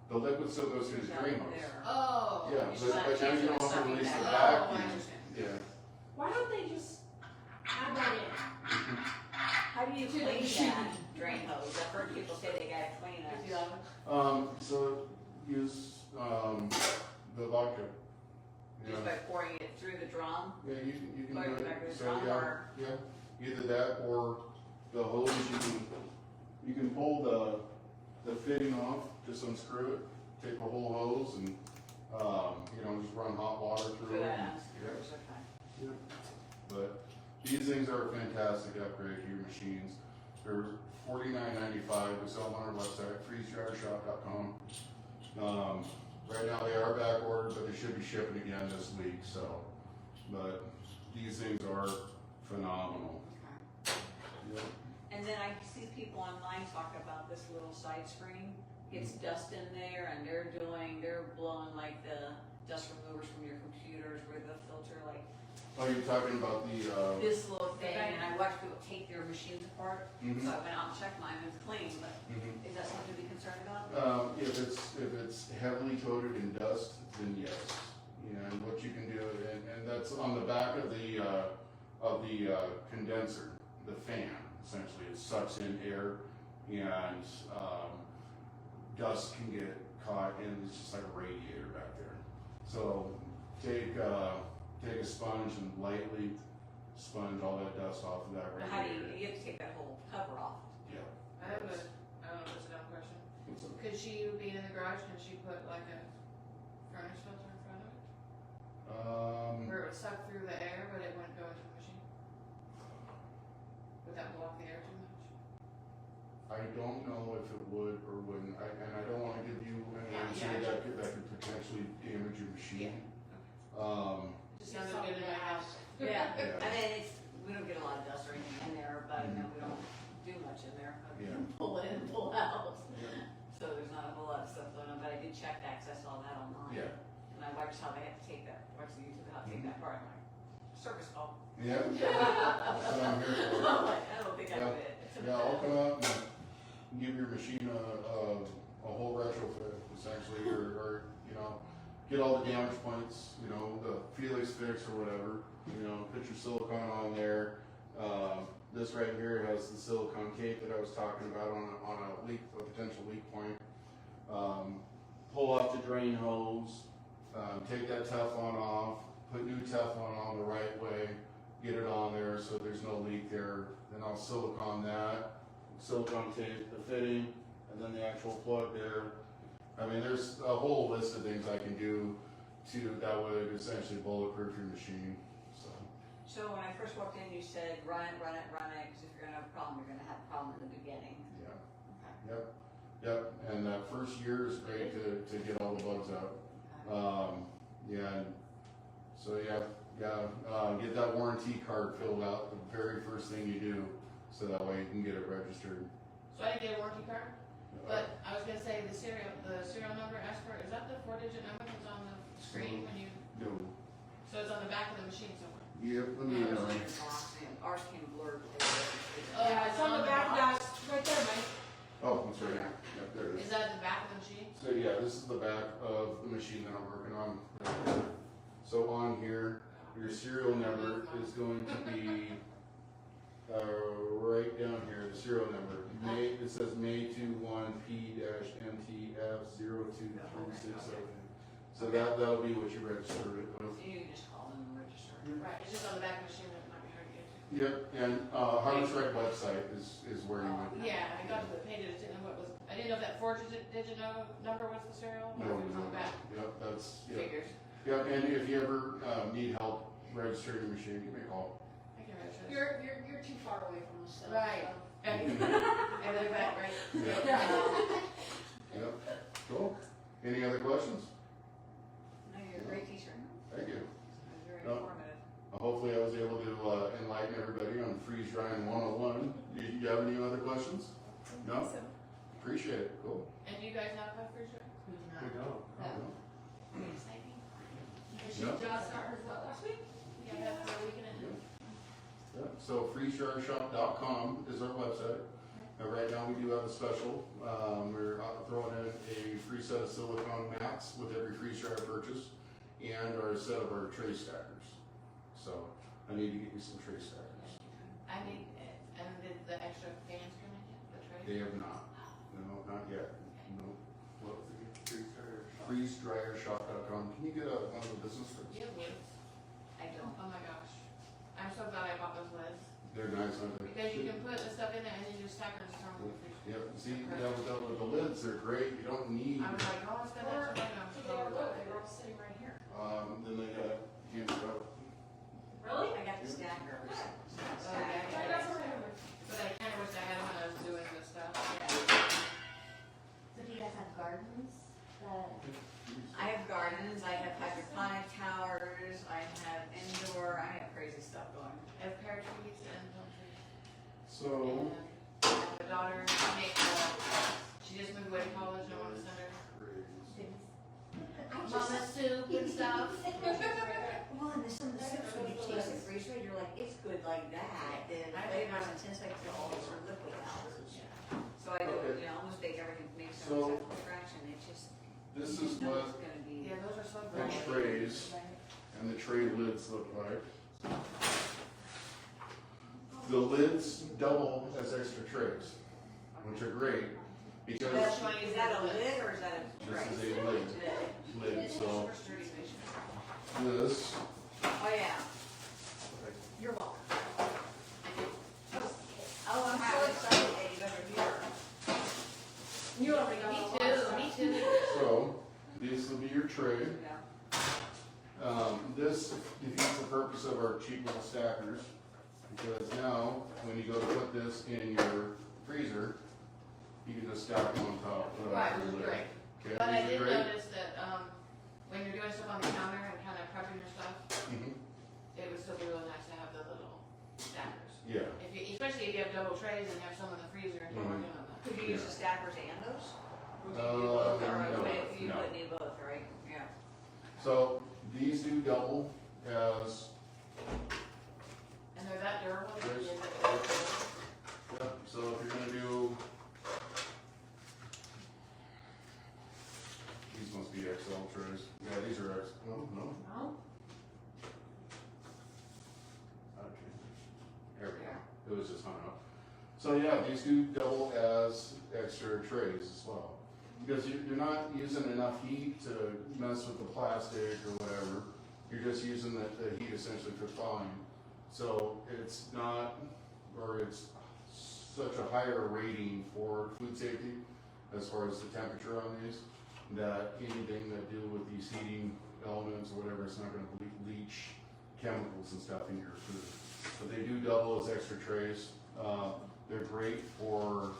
the liquid still goes through the drain hose. There. Oh. Yeah, You should but not now change you don't it, have to sucking release the back. Oh, I vacuum. understand. Yeah. Why don't they just add that in? How do you To the clean machine. that drain hose? I've heard people say they gotta clean it. So use, the vodka. Just Yeah. by pouring it through the drum? Yeah, you can Pour do it back in it, the so drum yeah, or- yeah, either that or the hose, you can pull the fitting off, just unscrew it, take the whole hose and, just run hot water through For it. that, and- okay. But these things are a fantastic upgrade to your machines. They're $49.95, we sell them on our website, freezedryershop.com. Right now they are back ordered, but they should be shipping again this week, so, but these things are phenomenal. Yep. And then I see people online talk about this little side screen. It's dust in there and they're blowing like the dust removers from your computers where the filter like Oh, you're talking about the, this little thing, and I watch people take their machines apart. Mhm. So I went out and checked mine, it's clean, but Mhm. is that something to be concerned about? If it's heavily coated in dust, then yes. And what you can do, and that's on the back of the condenser, the fan, essentially. It sucks in air and, dust can get caught in, it's just like a radiator back there. So take a sponge and lightly sponge all that dust off of that But how do radiator. you have to take that whole cover off? Yeah. I have a, I don't know if it's a dumb question. It's a- Could she be in the garage, can she put like a furnace filter in front of it? Where it would suck through the air, but it wouldn't go into the machine? Would that block the air too much? I don't know if it would or wouldn't, and I don't wanna give you any answer that could potentially damage your machine. Just sounded good in my house. Yeah, Yeah. I mean, we don't get a lot of dust or anything in there, but you know, we don't do much in there. Yeah. Pull in and pull out. Yeah. So there's not a whole lot of stuff going on, but I did check access all that online. Yeah. And I watched how they have to take that, watched the YouTube how to take that part, I'm like, service call. Yeah, that's what I'm here for. I'm like, I don't think I Yeah. could. Yeah, I'll come out and give your machine a whole retrofit, essentially, or, you know, get all the damage points, you know, the Felix fix or whatever, you know, put your silicone on there. This right here has the silicone tape that I was talking about on a leak, a potential leak point. Pull off the drain hose, take that Teflon off, put new Teflon on the right way, get it on there so there's no leak there. Then I'll silicone that, silicone tape the fitting, and then the actual plug there. I mean, there's a whole list of things I can do that would essentially bulletproof your machine. So when I first walked in, you said, run it, because if you're gonna have a problem, you're gonna have a problem in the beginning. Yeah. Yep. And that first year is great to get all the bugs out. Yeah. So get that warranty card filled out the very first thing you do, so that way you can get it registered. So I didn't get a warranty card, but I was gonna say the serial number asked for, is that the 4-digit number that's on the screen when you? No. So it's on the back of the machine somewhere. Yep, let me know. Ours came blurred. Oh, yeah, it's on the back of that, right there, Mike. Oh, that's right. Yep, there it Is is. that the back of the machine? So yeah, this is the back of the machine that I'm working on. So on here, your serial number is going to be right down here, the serial number. It says May 21 P-MTF02367. So that'll be what you registered it with. You can just call them and register. Right, it's just on the back of the machine that might be hard to get to. Yep, and Harvest Rec website is where you would. Yeah, I got to the page, I just didn't know what was, I didn't know if that 4-digit number was the serial, or No, if it was on the back. Yep, that's, yep. Figures. Yep, and if you ever need help registering your machine, give me a call. I can register this. You're too far away from us, so. Right. And they're back, right? Yep. Yep, cool. Any other questions? No, you're a great teacher. Thank you. It was very No. informative. Hopefully I was able to enlighten everybody on freeze drying 101. Do you have any other questions? No? Appreciate it, cool. And do you guys have a freezer? We do not. We don't. Pretty exciting. Yep. Job started what, last week? Yeah, that's the weekend. Yep. So freezedryshop.com is our website. Right now we do have a special. We're throwing in a free set of silicone mats with every freeze dryer purchase and our set of our tray stackers. So I need to get you some tray stackers. I need, and did the extra fans come in yet, the tray? They have not. No, not yet. No. What was it? Freezedryershop.com. Can you get one of the business cards? You have lids? I don't. Oh my gosh. I'm so glad I bought those lids. They're nice, aren't they? Because you can put the stuff in there and then you just stack it and just throw them in the freezer. Yep. See, with the lids, they're great. You don't need. I was like, oh, I spent extra money on They were, look, they were all sitting right here. Then they got handed out. Really? I got the stackers. Oh, yeah. That's what I remember. But I kinda wish I had them when I was doing this stuff. So do you guys have gardens that? I have gardens, I have hydroponic towers, I have indoor, I have crazy stuff going. I have pear trees and plum trees. So. And my daughter she just moved away to college and I want to send her mama soup and stuff. Well, and some of the soups when you taste the freeze rate, you're like, it's good like that. The flavors and tastes like they're all sort of liquid now. So I do, Okay. you know, almost bake everything, make So- some from scratch, and it's just, This you is know what it's gonna be. Yeah, those are so the good. trays and the tray lids look like. The lids double as extra trays, which are great because That's why Is that a lid or is that a tray? this is a lid. Lid. So Super sturdy fish. this. Oh, yeah. You're welcome. Oh, I'm so excited that you guys are here. You already got me too. Me too. So these will be your tray. Yeah. This defeats the purpose of our cheap little stackers, because now, when you go to put this in your freezer, you can just stack them on top. Right, which is great. Okay, But I these are did great. notice that, when you're doing stuff on the counter and kind of prepping your stuff, Mhm. it would still be really nice to have the little stackers. Yeah, If you, especially if you have double trays and have some in the freezer and you're Mhm. working on that. Could you use the stackers and those? Would you do Uh, both, or no, you no. would need both, right? Yeah. so these do double as, And they're that durable? that Yes. you get that- yep, so if you're gonna do, these must be XL trays. Yeah, these are X, no. No? Okay. There we go. It was just hung up. So yeah, these do double as extra trays as well. Because you're not using enough heat to mess with the plastic or whatever. You're just using the heat essentially for thawing. So it's not, or it's such a higher rating for food safety as far as the temperature on these, that anything that do with these heating elements or whatever, it's not gonna leach chemicals and stuff into your food. But they do double as extra trays. They're great for,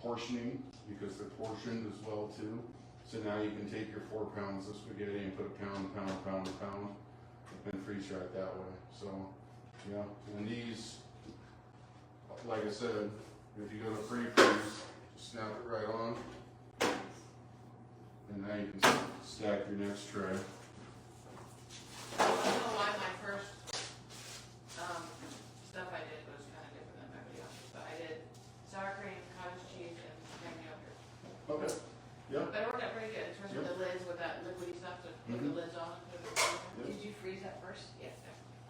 portioning, because they're portioned as well too. So now you can take your 4 pounds of spaghetti and put a pound, and freeze dry it that way. So, yeah, and these, like I said, if you go to pre-freeze, just snap it right on. And now you can stack your next tray. I don't know why my first, stuff I did was kind of different than everybody else's, but I did sour cream, cottage cheese, and cream yogurt. Okay. Yeah. But it worked out pretty good, especially with the lids, with that liquidy stuff to put the Mhm. lids on. And put it in the freezer. Did you freeze that first? Yeah.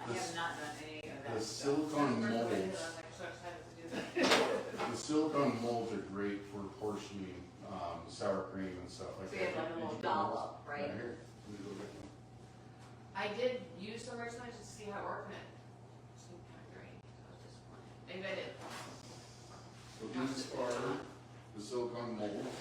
I This- have not done any of that. The stuff. silicone First one I did, molds, I was like so excited to do that. the silicone molds are great for portioning sour cream and stuff like So that. you have like a Did little you get those? dollop, right? Here. Let me go get one. I did use some recently just to see how it worked, and it seemed kind of great, so I was disappointed. Maybe I did. So these are the silicone molds.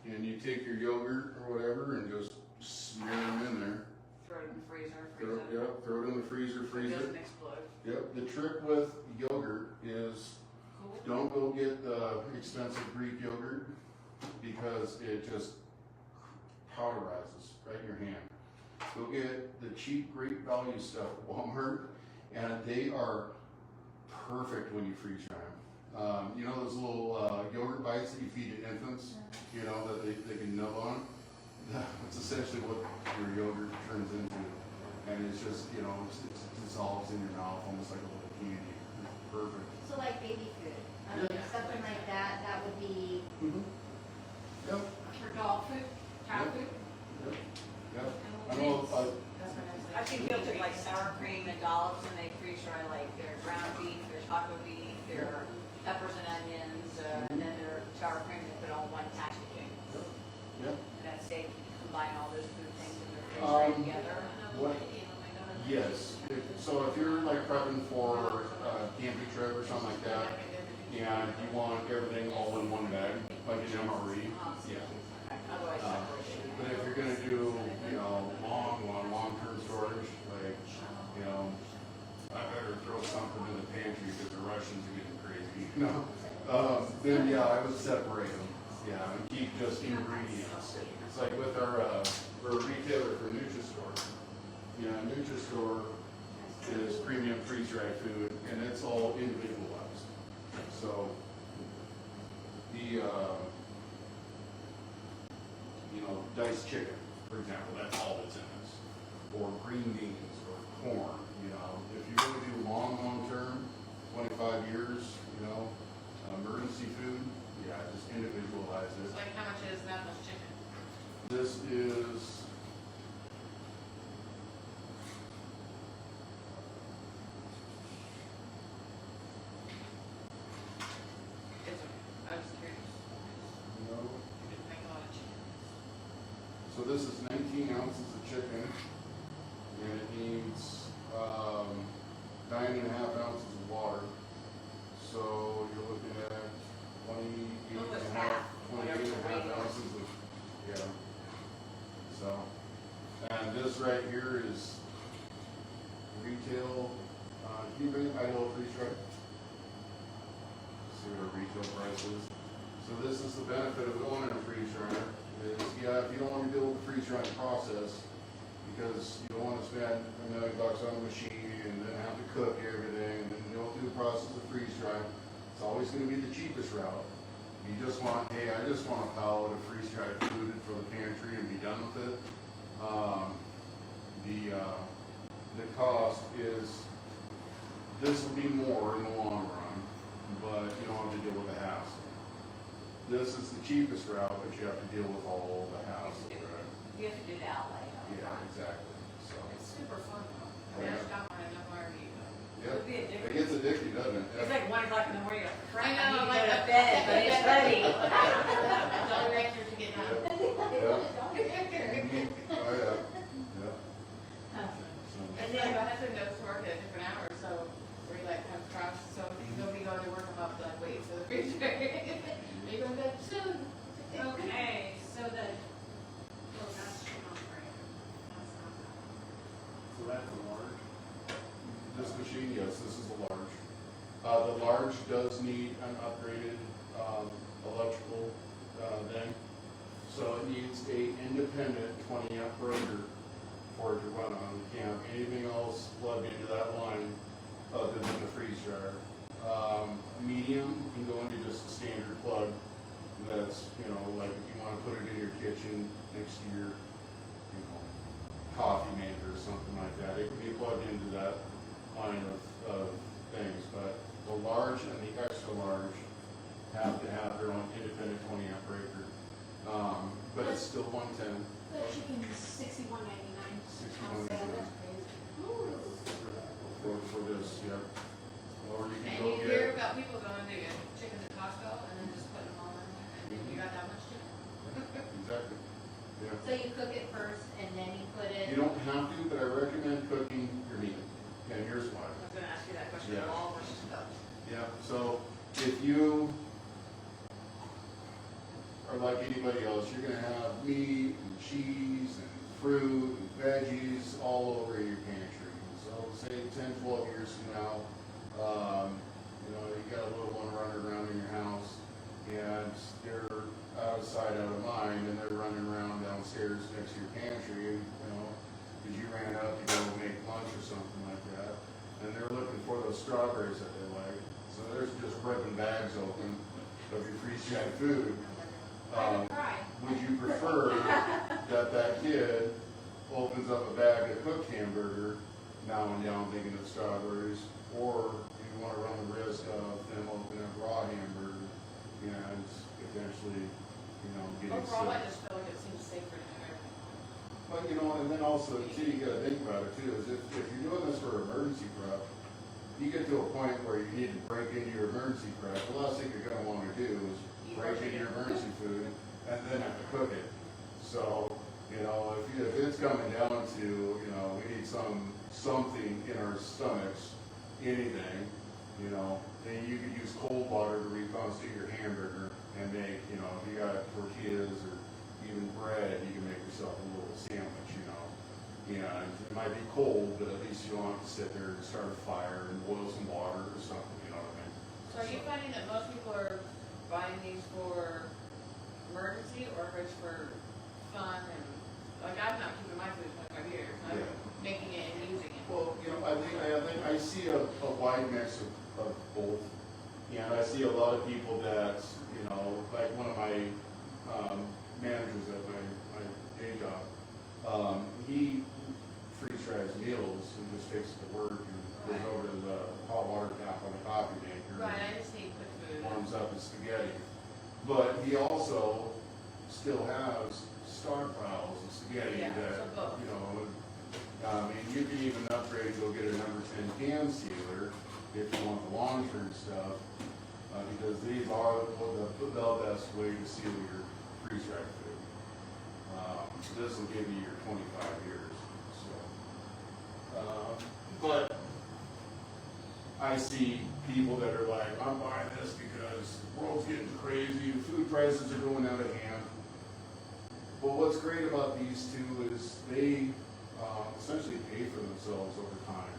And you take your yogurt or whatever and just smear them in there. Throw it in the freezer, Throw, freeze it. yep, throw it in the freezer, It freeze it. doesn't explode. Yep, the trick with yogurt is Cool. don't go get the expensive Greek yogurt, because it just powderizes right in your hand. Go get the cheap Great Value stuff at Walmart, and they are perfect when you freeze dry them. You know those little yogurt bites that you feed to infants, that they can nub on? That's essentially what your yogurt turns into. And it's just, it dissolves in your mouth almost like a little candy. It's perfect. So like baby food, Yeah. something like that, that would be, Yep, For dog food, cat Yep. food? yep. I know, That's what I was like. I've seen people take like sour cream and dollops and they freeze dry like their ground beef, their taco beef, their peppers and onions, and then their sour cream they put all one packaging. yep. And that's safe, combine all those food things in their freeze Um, together. What, yes, so if you're like prepping for camping trip or something like that, and you want everything all in one bag, like an MRE, yeah. Otherwise, separation. But if you're gonna do, long-term storage, like, I better throw something in the pantry because the Russians are getting crazy, then yeah, I would separate them, yeah, and keep just ingredients. It's like with we're a retailer for Nutri-Store. Nutri-Store is premium freeze-dried food, and it's all individualized. So, the, diced chicken, for example, that's all that's in this. Or green beans, or corn, if you really do long term, 25 years, emergency food, yeah, just individualize It's it. like, how much is that much chicken? This is, It's okay, I was curious. you know, You didn't make a lot of chicken. so this is 19 ounces of chicken, and it needs 9.5 ounces of water. So you're looking at 28 Almost and a half, half, whatever the weight is. ounces of, yeah. So, and this right here is retail, can you bring Idaho freeze dry? See what our retail price is. So this is the benefit of going in a freeze dryer, is, yeah, if you don't want to deal with the freeze drying process, because you don't want to spend $1 million on a machine and then have to cook everything, and then go through the process of freeze drying, it's always going to be the cheapest route. You just want, hey, I just want a pallet of freeze dried food for the pantry and be done with it. The cost is, this will be more in the long run, but you don't have to deal with the hassle. This is the cheapest route, but you have to deal with all the hassle, right? You have to do the outlay. Yeah, exactly, so. It's super fun though. I mean, I just got mine, I'm already, Yeah, It'd be addictive. it gets addictive, doesn't it? It's like 1 o'clock in the morning, you're like, I know, I like need to go a to bed, but it's ready. it's all right to get done. Yeah. Oh, yeah, yeah. And then my husband goes to work at a different hour, so we're like kind of cross, so he'll be going to work, I'm up like, wait, for the refrigerator. Are you going to bed soon? Okay, so that's not right. That's not that. So that's a large? This machine, yes, this is a large. The large does need an upgraded, electrical, thing. So it needs a independent 20 amp breaker for it to run on. You can't have anything else plugged into that line other than the freeze dryer. Medium can go into just a standard plug. That's, you know, like if you want to put it in your kitchen next to your, you know, coffee maker or something like that. It can be plugged into that line of things, but the large and the extra large have to have their own independent 20 amp breaker. But it's still 110. That chicken's $61.99. $61.99. That's crazy. For this, yeah. Or you can And go you hear get, about people going to get chickens at Costco and then just putting them all in there, and then you got that much chicken. exactly, yeah. So you cook it first and then you put it. You don't have to, but I recommend cooking your meat. And here's why. I was gonna ask you that question, Yeah. raw versus cooked. Yeah, so if you are like anybody else, you're gonna have meat and cheese and fruit and veggies all over your pantry. So say 10, 12 years from now, you know, you got a little one running around in your house and they're out of sight, out of mind, and they're running around downstairs next to your pantry, you know, because you ran up to go make lunch or something like that. And they're looking for those strawberries that they like. So they're just ripping bags open of your freeze-dried food. Would you prefer that that kid opens up a bag of cooked hamburger now and now thinking of strawberries, or do you want to run the risk of them opening up raw hamburger and eventually, you know, getting Overall, I sick? just feel like it seems safer to have everything. But you know, and then also, too, you gotta think about it too, is if you're doing this for emergency prep, you get to a point where you need to break into your emergency prep, the last thing you're gonna wanna do is break into your emergency food and then have to cook it. So, you know, if it's coming down to, you know, we need something in our stomachs, anything, you know, then you could use cold water to reconstitute your hamburger and make, you know, if you got tortillas or even bread, you can make yourself a little sandwich, you know. And it might be cold, but at least you don't have to sit there and start a fire and boil some water or something, you know what I mean? So are you finding that most people are buying these for emergency or if it's for fun and, like, I'm not keeping my food 25 years, I'm Yeah. making it and using it. Well, you know, I think I see a wide mix of both. And I see a lot of people that, you know, like one of my managers at my day job, he freeze dries meals and just takes it to work and goes over to the hot water tap on the coffee maker. Right, I just need quick food. Warms up his spaghetti. But he also still has stockpiles of spaghetti Yeah, that, so both. you know, I mean, you can even upgrade, go get a number 10 can sealer if you want the long-term stuff, because these are the best way to seal your freeze-dried food. This will give you your 25 years, so. But I see people that are like, I'm buying this because the world's getting crazy, food prices are going out of hand. But what's great about these two is they essentially pay for themselves over time.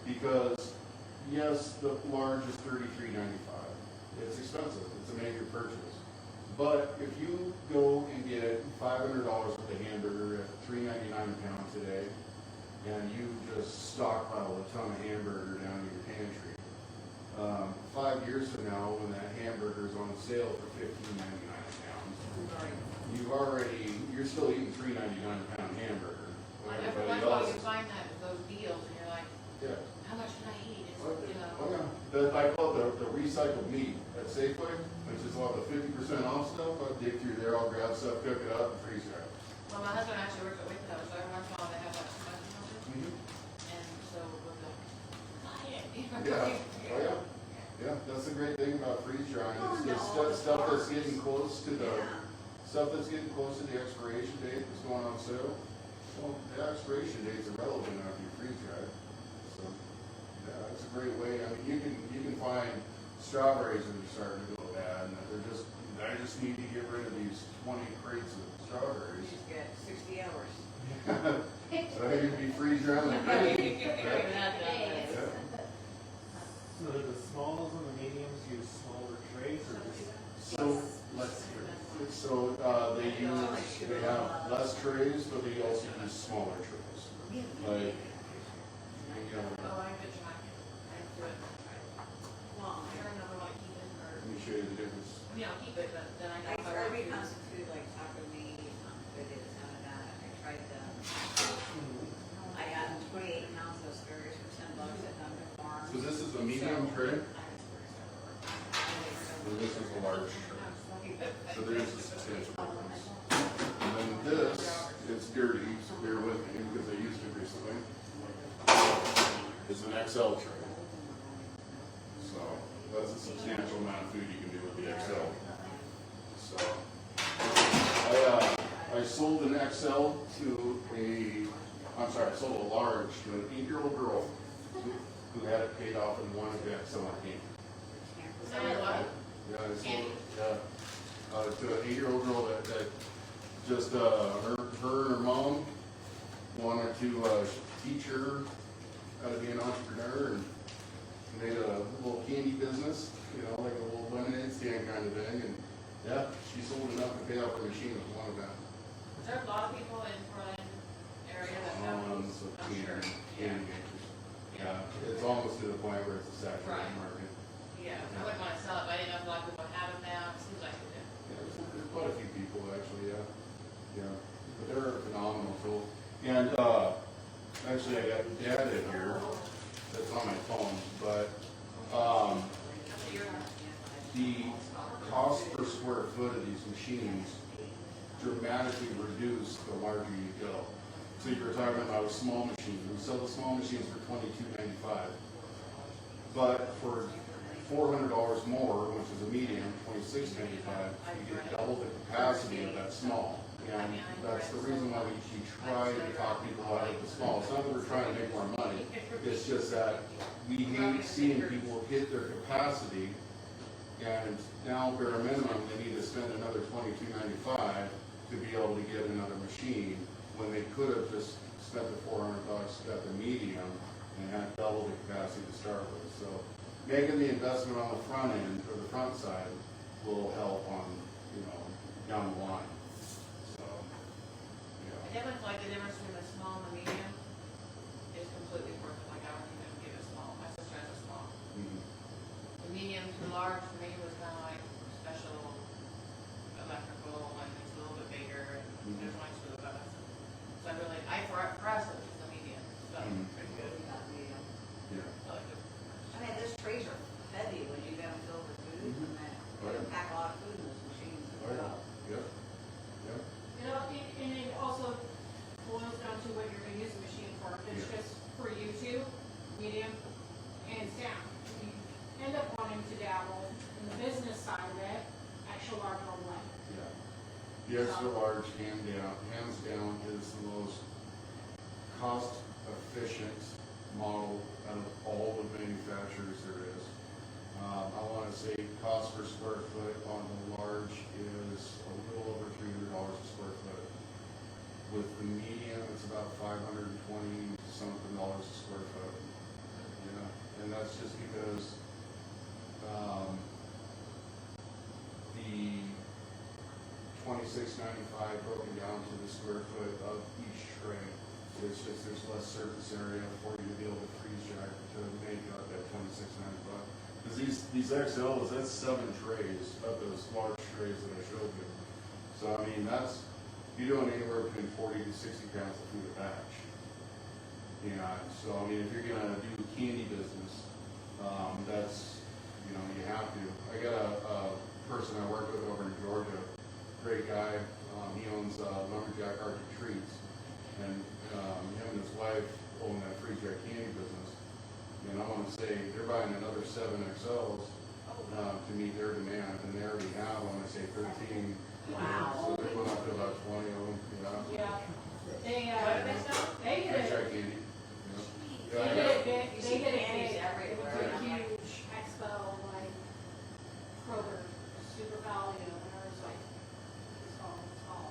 Because, yes, the large is $33.95. It's expensive, it's a major purchase. But if you go and get $500 worth of hamburger at $3.99 a pound today, and you just stockpile a ton of hamburger down in your pantry, 5 years from now, when that hamburger is on sale for $15.99 a pound, you're still eating $3.99 a pound hamburger. When Every everybody once in a while else you find that, those deals, and you're like, yeah. how much can I eat? It's, you Oh, know. yeah. I call it the recycled meat at Safeway, which is all the 50% off stuff. I'll dig through there, I'll grab stuff, cook it up, and freeze dry it. Well, my husband actually works at Wicklow, so every once in a while they have like special numbers, Mm-hmm. and so we'll go, buy it. You know, Yeah, oh, yeah. Yeah, that's the great thing about freeze drying. Oh, It's no, just of stuff that's course. getting close to the, Yeah. stuff that's getting close to the expiration date that's going on sale. Well, the expiration date's irrelevant after you freeze dry it. So, yeah, it's a great way. I mean, you can find strawberries that are starting to go bad, and that I just need to get rid of these 20 crates of strawberries. You just get 60 hours. So I need to be freeze drying like crazy. Yeah. So do the smalls and the mediums use smaller trays or just? So, they have less trays, but they also use smaller trays. Like, you know, Oh, I bet you I can, I can do it. Well, I don't know what I keep it, or, let me show you the difference. I mean, I'll keep it, but then I know like if I for want every to. constitute like taco meat, good is none of that. I tried the, I got 28 pounds of asparagus for $10 at Dunkin' Farms. So this is a medium tray, and this is a large tray. So there is a substantial difference. And then this is dirty, so bear with me because I used it recently. It's an XL tray. So that's a substantial amount of food you can do with the XL. So I sold an XL to I sold a large to an 8-year-old girl who had it paid off and wanted the XL again. Yeah, I sold it, to an 8-year-old girl that just, her and her mom wanted to, teach her how to be an entrepreneur and made a little candy business, you know, like a little lemonade stand kind of thing, and yeah, she sold enough to pay off her machine with one of them. Is there a lot of people in Portland area that know these? So I'm sure, candy makers. Yeah, it's almost to the point where it's a saturated Right. market. Yeah, I wouldn't want to sell it, but I didn't know if a lot of people have them now, it seems like they do. Yeah, there's quite a few people actually, yeah. Yeah, but they're a phenomenal tool. And, actually I got data here that's on my phone, but, the cost per square foot of these machines dramatically reduce the larger you go. So you were talking about a small machine, we sell the small machines for $22.95. But for $400 more, which is a medium, $26.95, you get double the capacity of that small. And that's the reason why we try to talk people out of the small. It's not that we're trying to make more money, it's just that we hate seeing people hit their capacity, and now bare minimum, they need to spend another $22.95 to be able to get another machine, when they could have just spent the $400 at the medium and had double the capacity to start with. So making the investment on the front end, or the front side, will help on, you know, down the line. So, I yeah. definitely feel like the difference between the small and the medium is completely worth it, like I don't even give it small, my sister has a small. Mhm. The medium to large for me was kind of like special electrical, and it's a little bit bigger, and there's one for the best. So I really, for us, it was the medium, so Mhm. pretty good. Yeah. I like it. I mean, those trays are heavy when you get them filled with food, and then Oh, you yeah. pack a lot of food in those machines as Oh, yeah. well. Yep. Yep. You know, and it also boils down to what you're gonna use the machine for. If it's Yeah. just for you two, medium, hands down. If you end up wanting to dabble in the business side of it, extra large or light. Yeah. The extra large, hands down, is the most cost efficient model out of all the manufacturers there is. I want to say cost per square foot on the large is a little over $300 a square foot. with the medium, it's about $520 something a square foot. Yeah, and that's just because, the $26.95 broken down to the square foot of each tray. It's just, there's less surface area for you to be able to freeze dry to make up that $26.95. Because these XLs, that's 7 trays of those large trays that I showed you. So I mean, that's, you're doing anywhere between 40 to 60 pounds of food a batch. Yeah, so I mean, if you're gonna do candy business, that's, you know, you have to. I got a person I work with over in Georgia, great guy. He owns Lumberjack Arctic Treats, and him and his wife own that freeze-dry candy business. And I want to say they're buying another 7 XLs to meet their demand, and they already have, I want to say, 13. Wow. So they're going up to about 20 of them. Yeah. They Freeze-dry hit it. candy. They Yeah. hit it big. They hit it Candies big. everywhere. It was a huge expo, like Kroger, Super Value, and I was like, it's all.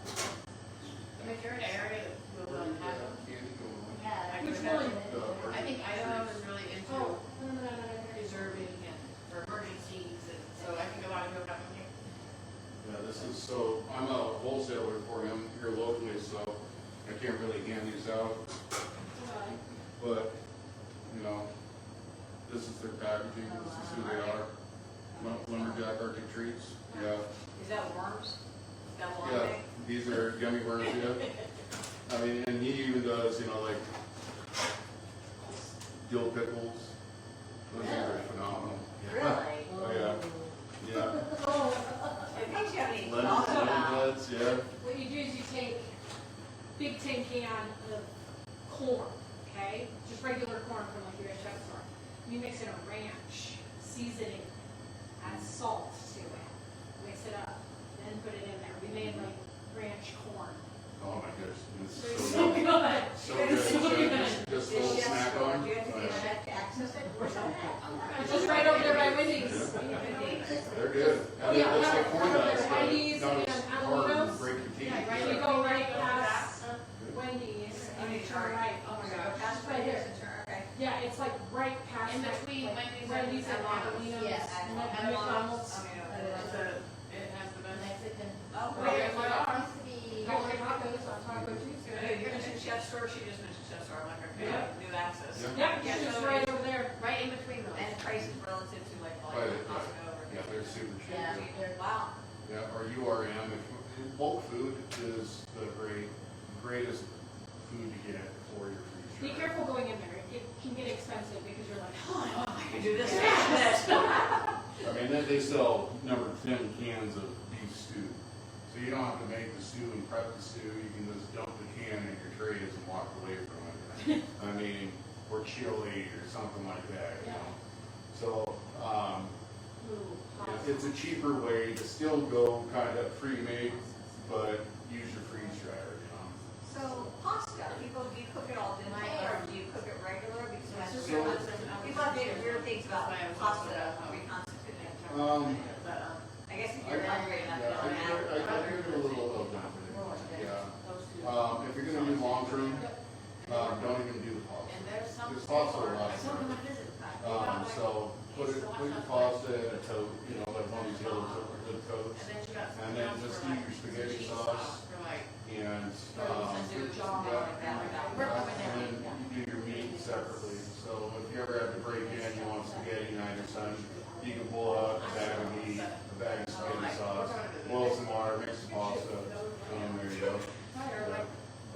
I mean, if you're in an area that will have them, Candy going on. Yeah. Which that's- one? I think Idaho is really into Oh, no. preserving and for emergencies, and so I think a lot of people have them here. Yeah, this is, so I'm a wholesaler for him here locally, so I can't really hand these out. But, you know, this is their packaging, this is who they are. Lumberjack Arctic Treats, yeah. Is that worms? Is that one Yeah, thing? these are gummy worms, yeah. I mean, and he even does, you know, like dill pickles. Those things are phenomenal. Really? Oh, yeah. Yeah. It makes you have any Lemon, thoughts lemon about. heads, yeah. What you do is you take big tin can of corn, okay? Just regular corn from like your chef store. You mix in a ranch seasoning, add salt to it, mix it up, then put it in there. We made like ranch corn. Oh my gosh, it's It's so so good. good. So good, So good. just a Did little chefs snack store, on. do you have to Oh, be a yeah. chef to access it? Where's that at? It's just right over there by Wendy's. They're good. Oh, And yeah, it's like corn over nuts, there, but Wendy's not and as hard Alamitos. to break your teeth. Yeah, right, you go right past Wendy's and you turn right. Oh my God, that's Right here. Okay. Yeah, it's like right past. In that, between like, Wendy's and Alamitos. Yes. And then And McDonald's. It has the best. Mexican. Oh, Right, wait, what It are? used to be. Golden tacos on Taco Tuesday. You mentioned chef store, she just mentioned chef store, I'm like, okay, Yeah. new access. Yeah. Yeah, it's just right over there. Right in between those. And price is relative to like Right, volume, yeah. Costco or. Yeah, they're super cheap. Yeah, they're Wow. Yeah, or URM. Bulk food is the greatest food to get for your Be freezer. careful going in there. It can get expensive because you're like, oh, I can do this, this. I mean, they sell number 10 cans of beef stew. So you don't have to make the stew and prep the stew. You can just dump the can in your trays and walk away from it. I mean, or chili or something like that, you know. So, it's a cheaper way to still go kind of pre-made, but use your freeze dryer, you know. So pasta, people, do you cook it all dente or do you cook it regular? Because that's just So- people have weird things about pasta reconstituted. I guess if you're hungry enough, it don't matter. I give it a little of everything, yeah. If you're gonna do long term, don't even do the pasta. And there's some. There's pasta a lot. I saw them on visit. So put your pasta in a tote, you know, like one of these yellow totes, And then you got and something then else just for eat like your spaghetti cheese sauce for like, and, and then you do your meat separately. So if you ever have to break in, you want spaghetti night or something, you can pull out a bag of meat, a bag of spaghetti sauce, boil some water, mix some pasta, and there you go.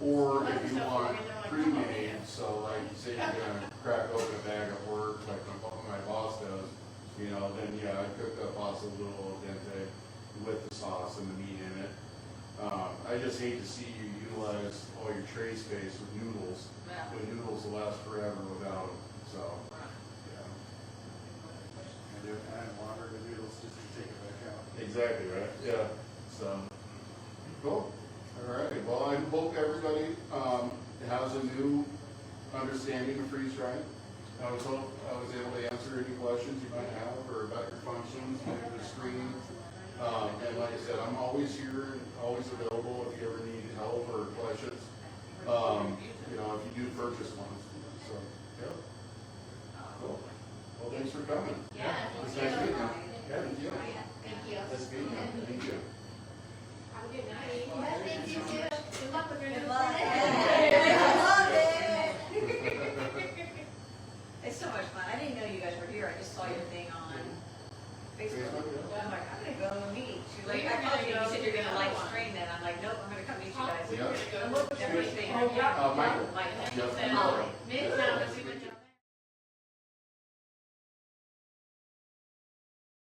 Or if you want pre-made, so like say you're gonna crack open a bag at work, like my boss does, you know, then yeah, I cook that pasta a little al dente with the sauce and the meat in it. I just hate to see you utilize all your tray space with noodles, when noodles will last forever without them, so, yeah. And you add water to noodles just to take it back out. Exactly, right, yeah, so, cool. All right, well, I hope everybody, has a new understanding of freeze drying. I hope I was able to answer any questions you might have or about your functions, maybe the screen. And like I said, I'm always here, and always available if you ever need help or questions. You know, if you do purchase one, so, yeah. Cool. Well, thanks for coming. Yeah, It's thank nice you. meeting you. Yeah, thank you. Thank you. Nice meeting you. Thank you. Have a good night. Yeah, thank you too. Good luck with your new Good luck. project. I love it. It's so much fun. I didn't know you guys were here. I just saw your thing on Facebook. I'm like, I'm gonna go meet. She's like, I called you, you said you're gonna live stream that. I'm like, nope, I'm gonna come meet you guys. Yeah. And what was your first name? Oh, yeah. Michael. Michael. Yep. Said, oh, Midtown, let's see what